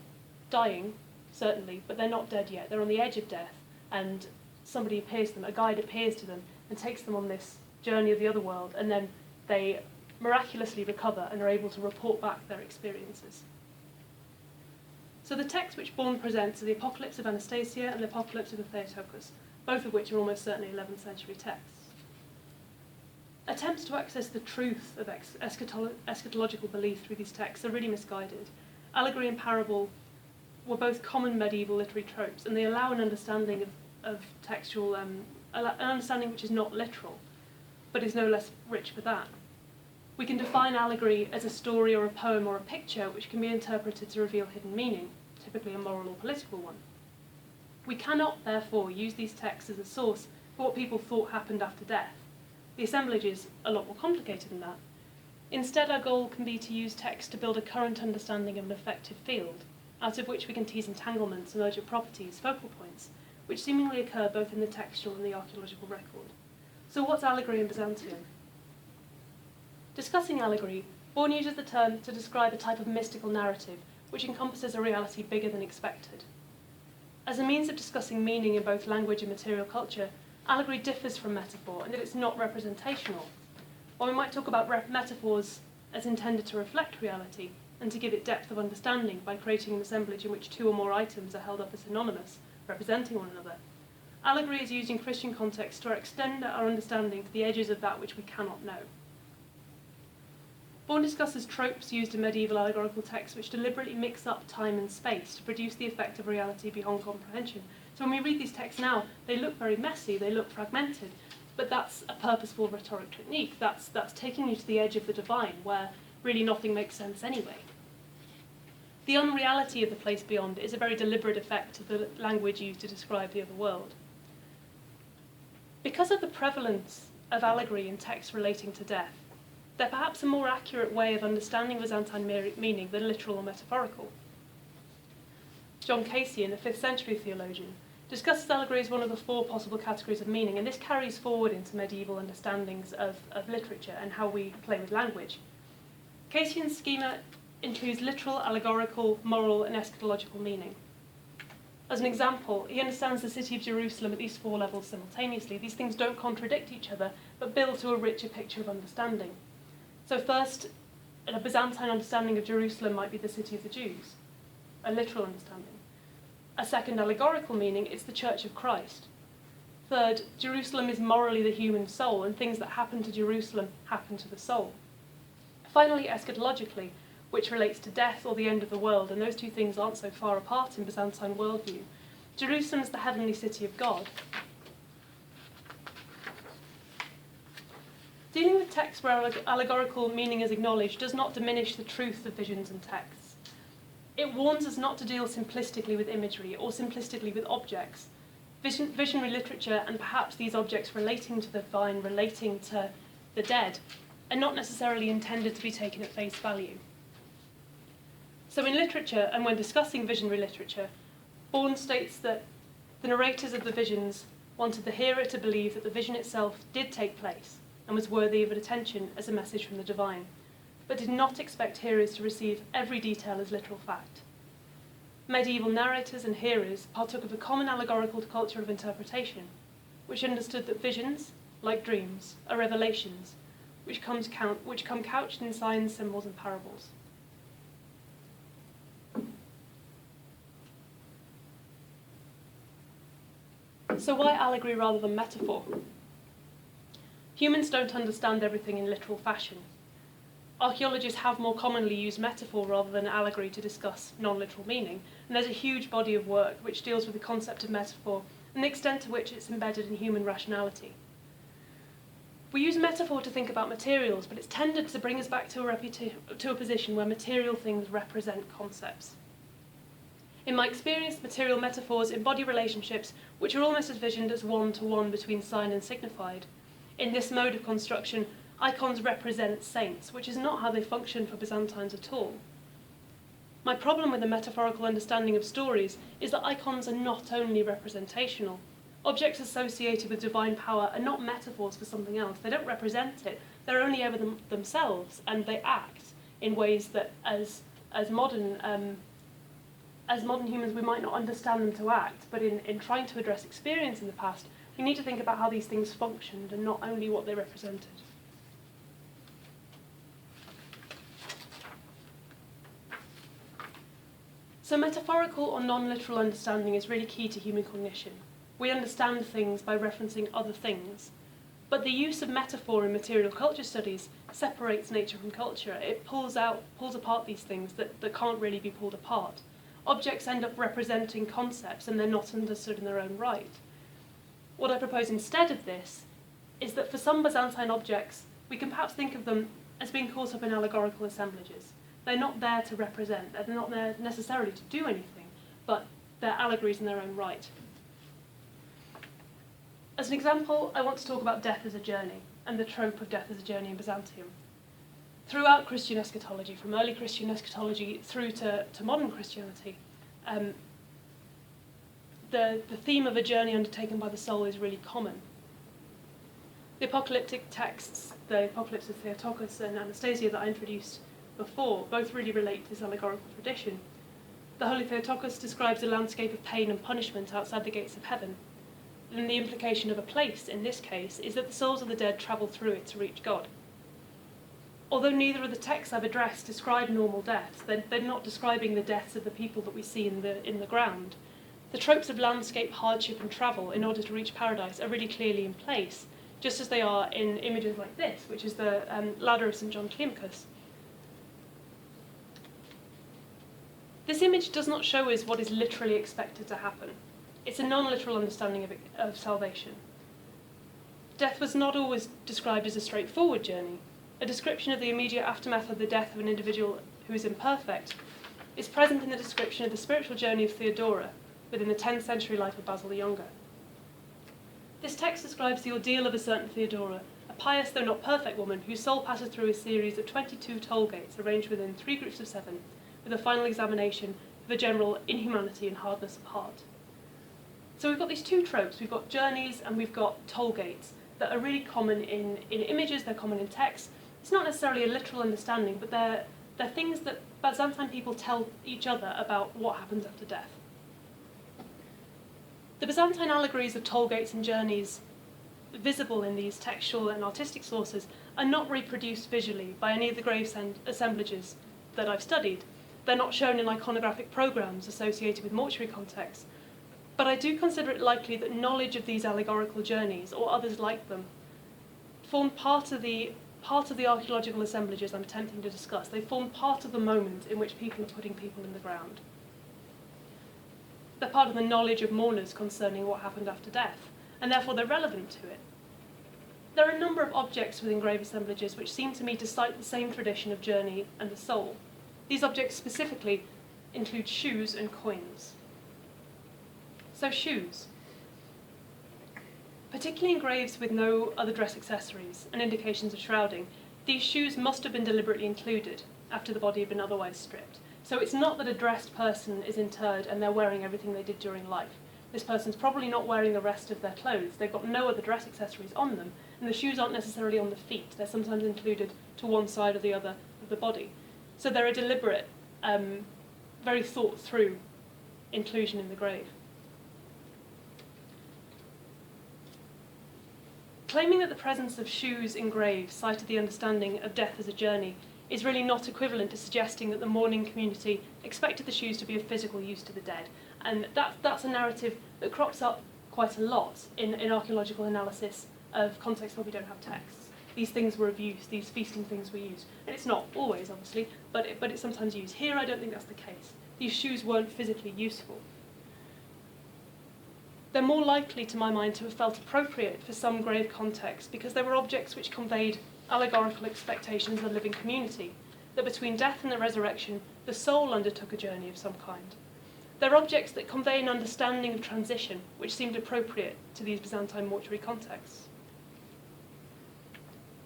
Speaker 3: dying, certainly, but they're not dead yet. They're on the edge of death, and somebody appears to them, a guide appears to them, and takes them on this journey of the other world, and then they miraculously recover and are able to report back their experiences. So the texts which Bourne presents are the Apocalypse of Anastasia and the Apocalypse of the Theotokos, both of which are almost certainly 11th century texts. Attempts to access the truth of eschatological belief through these texts are really misguided. Allegory and parable were both common medieval literary tropes, and they allow an understanding of textual, an understanding which is not literal, but is no less rich for that. We can define allegory as a story or a poem or a picture which can be interpreted to reveal hidden meaning, typically a moral or political one. We cannot, therefore, use these texts as a source for what people thought happened after death. The assemblage is a lot more complicated than that. Instead, our goal can be to use text to build a current understanding of an effective field, out of which we can tease entanglements, emergent properties, focal points, which seemingly occur both in the textual and the archaeological record. So what's allegory in Byzantium? Discussing allegory, Bourne uses the term to describe a type of mystical narrative which encompasses a reality bigger than expected. As a means of discussing meaning in both language and material culture, allegory differs from metaphor in that it's not representational. While we might talk about metaphors as intended to reflect reality and to give it depth of understanding by creating an assemblage in which two or more items are held up as synonymous, representing one another, allegory is used in Christian context to extend our understanding to the edges of that which we cannot know. Bourne discusses tropes used in medieval allegorical texts which deliberately mix up time and space to produce the effect of reality beyond comprehension. So when we read these texts now, they look very messy, they look fragmented, but that's a purposeful rhetoric technique. That's taking you to the edge of the divine, where really nothing makes sense anyway. The unreality of the place beyond is a very deliberate effect of the language used to describe the other world. Because of the prevalence of allegory in texts relating to death, they're perhaps a more accurate way of understanding Byzantine meaning than literal or metaphorical. John Cassian, a 5th century theologian, discusses allegory as one of the 4 possible categories of meaning, and this carries forward into medieval understandings of literature and how we play with language. Cassian's schema includes literal, allegorical, moral, and eschatological meaning. As an example, he understands the city of Jerusalem at these 4 levels simultaneously. These things don't contradict each other, but build to a richer picture of understanding. So first, a Byzantine understanding of Jerusalem might be the city of the Jews, a literal understanding. A second allegorical meaning, it's the Church of Christ. Third, Jerusalem is morally the human soul, and things that happen to Jerusalem happen to the soul. Finally, eschatologically, which relates to death or the end of the world, and those two things aren't so far apart in Byzantine worldview. Jerusalem is the heavenly city of God. Dealing with texts where allegorical meaning is acknowledged does not diminish the truth of visions and texts. It warns us not to deal simplistically with imagery or simplistically with objects. Visionary literature, and perhaps these objects relating to the divine, relating to the dead, are not necessarily intended to be taken at face value. So in literature, and when discussing visionary literature, Bourne states that the narrators of the visions wanted the hearer to believe that the vision itself did take place and was worthy of attention as a message from the divine, but did not expect hearers to receive every detail as literal fact. Medieval narrators and hearers partook of a common allegorical culture of interpretation, which understood that visions, like dreams, are revelations, which come couched in signs, symbols, and parables. So why allegory rather than metaphor? Humans don't understand everything in literal fashion. Archaeologists have more commonly used metaphor rather than allegory to discuss non-literal meaning, and there's a huge body of work which deals with the concept of metaphor and the extent to which it's embedded in human rationality. We use metaphor to think about materials, but it's tended to bring us back to a position where material things represent concepts. In my experience, material metaphors embody relationships which are almost as visioned as one-to-one between sign and signified. In this mode of construction, icons represent saints, which is not how they function for Byzantines at all. My problem with the metaphorical understanding of stories is that icons are not only representational. Objects associated with divine power are not metaphors for something else. They don't represent it. They're only ever themselves, and they act in ways that, as modern humans, we might not understand them to act. But in trying to address experience in the past, we need to think about how these things functioned and not only what they represented. So metaphorical or non-literal understanding is really key to human cognition. We understand things by referencing other things. But the use of metaphor in material culture studies separates nature from culture. It pulls apart these things that can't really be pulled apart. Objects end up representing concepts and they're not understood in their own right. What I propose instead of this is that for some Byzantine objects, we can perhaps think of them as being caught up in allegorical assemblages. They're not there to represent, they're not there necessarily to do anything, but they're allegories in their own right. As an example, I want to talk about death as a journey, and the trope of death as a journey in Byzantium. Throughout Christian eschatology, from early Christian eschatology through to modern Christianity, the theme of a journey undertaken by the soul is really common. The apocalyptic texts, the Apocalypse of Theotokos and Anastasia that I introduced before, both really relate to this allegorical tradition. The Holy Theotokos describes a landscape of pain and punishment outside the gates of heaven. And the implication of a place, in this case, is that the souls of the dead travel through it to reach God. Although neither of the texts I've addressed describe normal deaths, they're not describing the deaths of the people that we see in the ground. The tropes of landscape, hardship and travel in order to reach paradise are really clearly in place, just as they are in images like this, which is the ladder of St. John Climacus. This image does not show us what is literally expected to happen. It's a non-literal understanding of salvation. Death was not always described as a straightforward journey. A description of the immediate aftermath of the death of an individual who is imperfect is present in the description of the spiritual journey of Theodora within the 10th century life of Basil the Younger. This text describes the ordeal of a certain Theodora, a pious though not perfect woman whose soul passes through a series of 22 toll gates arranged within 3 groups of 7, with a final examination of a general inhumanity and hardness of heart. So we've got these two tropes. We've got journeys and we've got toll gates that are really common in images, they're common in text. It's not necessarily a literal understanding, but they're things that Byzantine people tell each other about what happens after death. The Byzantine allegories of toll gates and journeys visible in these textual and artistic sources are not reproduced visually by any of the grave assemblages that I've studied. They're not shown in iconographic programs associated with mortuary contexts, but I do consider it likely that knowledge of these allegorical journeys, or others like them, form part of the archaeological assemblages I'm attempting to discuss. They form part of the moment in which people are putting people in the ground. They're part of the knowledge of mourners concerning what happened after death, and therefore they're relevant to it. There are a number of objects within grave assemblages which seem to me to cite the same tradition of journey and the soul. These objects specifically include shoes and coins. So shoes. Particularly in graves with no other dress accessories and indications of shrouding, these shoes must have been deliberately included after the body had been otherwise stripped. So it's not that a dressed person is interred and they're wearing everything they did during life. This person's probably not wearing the rest of their clothes. They've got no other dress accessories on them, and the shoes aren't necessarily on the feet. They're sometimes included to one side or the other of the body. So they're a deliberate, very thought through inclusion in the grave. Claiming that the presence of shoes in graves cited the understanding of death as a journey is really not equivalent to suggesting that the mourning community expected the shoes to be of physical use to the dead. And that's a narrative that crops up quite a lot in archaeological analysis of contexts where we don't have texts. These things were of use, these feasting things were used. And it's not always, obviously, but it's sometimes used. Here, I don't think that's the case. These shoes weren't physically useful. They're more likely, to my mind, to have felt appropriate for some grave contexts because they were objects which conveyed allegorical expectations of the living community, that between death and the resurrection, the soul undertook a journey of some kind. They're objects that convey an understanding of transition, which seemed appropriate to these Byzantine mortuary contexts.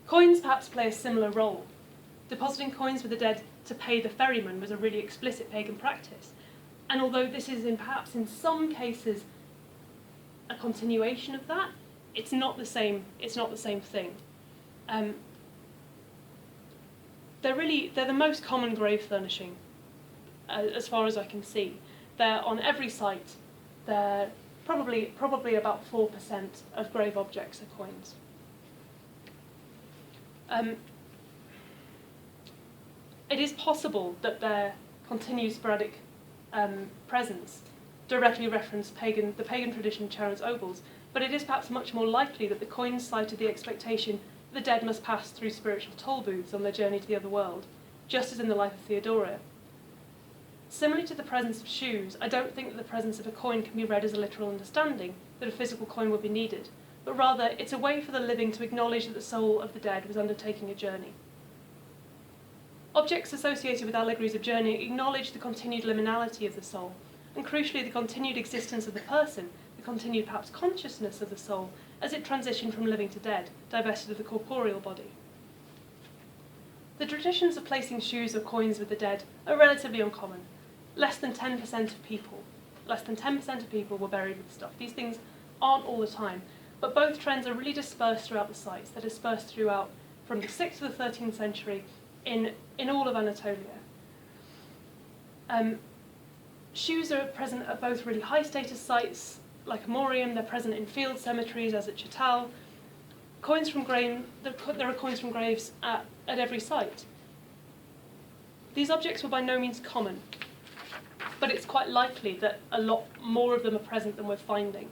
Speaker 3: Coins perhaps play a similar role. Depositing coins with the dead to pay the ferryman was a really explicit pagan practice, and although this is perhaps in some cases a continuation of that, it's not the same thing. They're the most common grave furnishing, as far as I can see. They're on every site. They're probably about 4% of grave objects are coins. It is possible that their continued sporadic presence directly referenced the pagan tradition of Charon's obols, but it is perhaps much more likely that the coins cited the expectation that the dead must pass through spiritual toll booths on their journey to the other world, just as in the life of Theodoria. Similarly to the presence of shoes, I don't think that the presence of a coin can be read as a literal understanding that a physical coin would be needed, but rather it's a way for the living to acknowledge that the soul of the dead was undertaking a journey. Objects associated with allegories of journey acknowledge the continued liminality of the soul, and crucially the continued existence of the person, the continued perhaps consciousness of the soul, as it transitioned from living to dead, divested of the corporeal body. The traditions of placing shoes or coins with the dead are relatively uncommon. Less than 10% of people were buried with stuff. These things aren't all the time, but both trends are really dispersed throughout the sites. They're dispersed throughout from the 6th to the 13th century in all of Anatolia. Shoes are present at both really high status sites, like Amorium. They're present in field cemeteries, as at Chittal. There are coins from graves at every site. These objects were by no means common, but it's quite likely that a lot more of them are present than we're finding,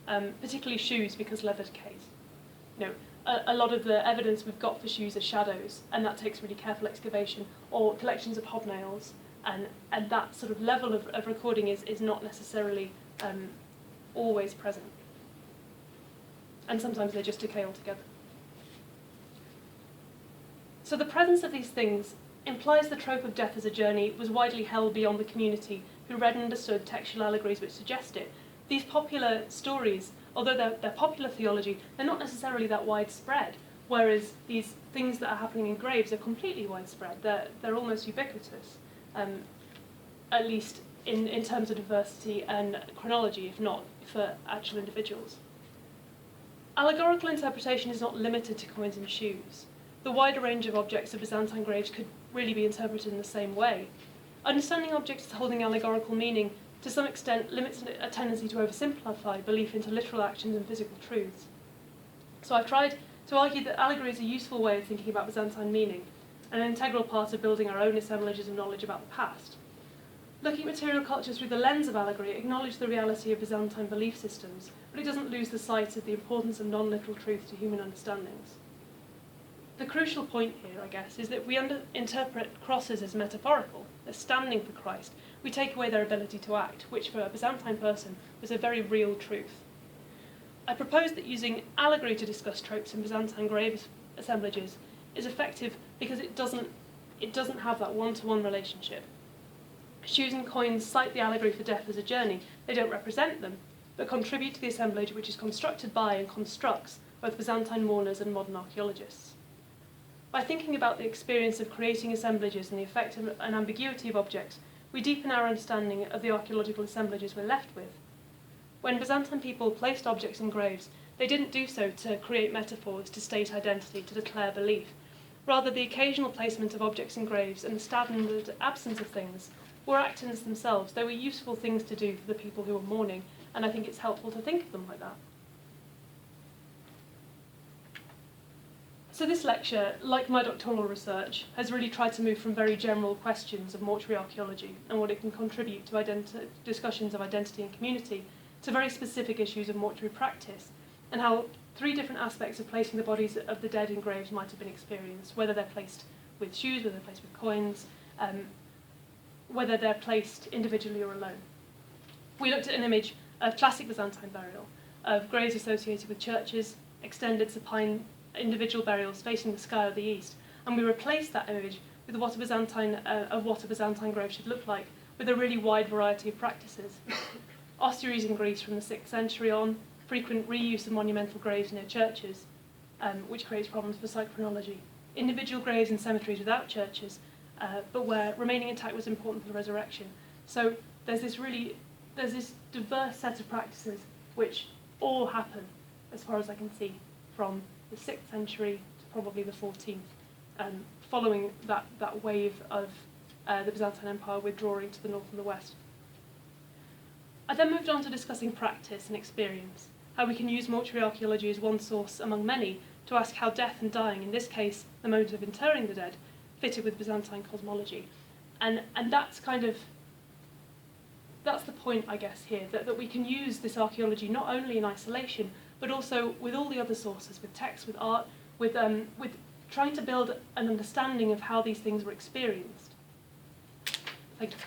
Speaker 3: particularly shoes, because leather decays. A lot of the evidence we've got for shoes are shadows, and that takes really careful excavation, or collections of hobnails, and that sort of level of recording is not necessarily always present. And sometimes they just decay altogether. So the presence of these things implies the trope of death as a journey was widely held beyond the community who read and understood textual allegories which suggest it. These popular stories, although they're popular theology, they're not necessarily that widespread, whereas these things that are happening in graves are completely widespread. They're almost ubiquitous, at least in terms of diversity and chronology, if not for actual individuals. Allegorical interpretation is not limited to coins and shoes. The wider range of objects of Byzantine graves could really be interpreted in the same way. Understanding objects as holding allegorical meaning to some extent limits a tendency to oversimplify belief into literal actions and physical truths. So I've tried to argue that allegory is a useful way of thinking about Byzantine meaning, and an integral part of building our own assemblages of knowledge about the past. Looking at material culture through the lens of allegory acknowledges the reality of Byzantine belief systems, but it doesn't lose the sight of the importance of non-literal truth to human understandings. The crucial point here, I guess, is that we interpret crosses as metaphorical, as standing for Christ. We take away their ability to act, which for a Byzantine person was a very real truth. I propose that using allegory to discuss tropes in Byzantine grave assemblages is effective because it doesn't have that one-to-one relationship. Shoes and coins cite the allegory for death as a journey. They don't represent them, but contribute to the assemblage which is constructed by and constructs both Byzantine mourners and modern archaeologists. By thinking about the experience of creating assemblages and the effect and ambiguity of objects, we deepen our understanding of the archaeological assemblages we're left with. When Byzantine people placed objects in graves, they didn't do so to create metaphors, to state identity, to declare belief. Rather, the occasional placement of objects in graves and the standard absence of things were actions themselves. They were useful things to do for the people who were mourning, and I think it's helpful to think of them like that. So this lecture, like my doctoral research, has really tried to move from very general questions of mortuary archaeology and what it can contribute to discussions of identity and community, to very specific issues of mortuary practice, and how 3 different aspects of placing the bodies of the dead in graves might have been experienced, whether they're placed with shoes, whether they're placed with coins, whether they're placed individually or alone. We looked at an image of classic Byzantine burial, of graves associated with churches, extended supine individual burials facing the sky of the east, and we replaced that image with what a Byzantine grave should look like, with a really wide variety of practices. Ossuaries in Greece from the 6th century on, frequent reuse of monumental graves near churches, which creates problems for site chronology. Individual graves in cemeteries without churches, but where remaining intact was important for the resurrection. So there's this diverse set of practices which all happen, as far as I can see, from the 6th century to probably the 14th, following that wave of the Byzantine Empire withdrawing to the north and the west. I then moved on to discussing practice and experience, how we can use mortuary archaeology as one source among many to ask how death and dying, in this case the moment of interring the dead, fitted with Byzantine cosmology. And that's the point, I guess, here, that we can use this archaeology not only in isolation, but also with all the other sources, with text, with art, with trying to build an understanding of how these things were experienced. Thank you.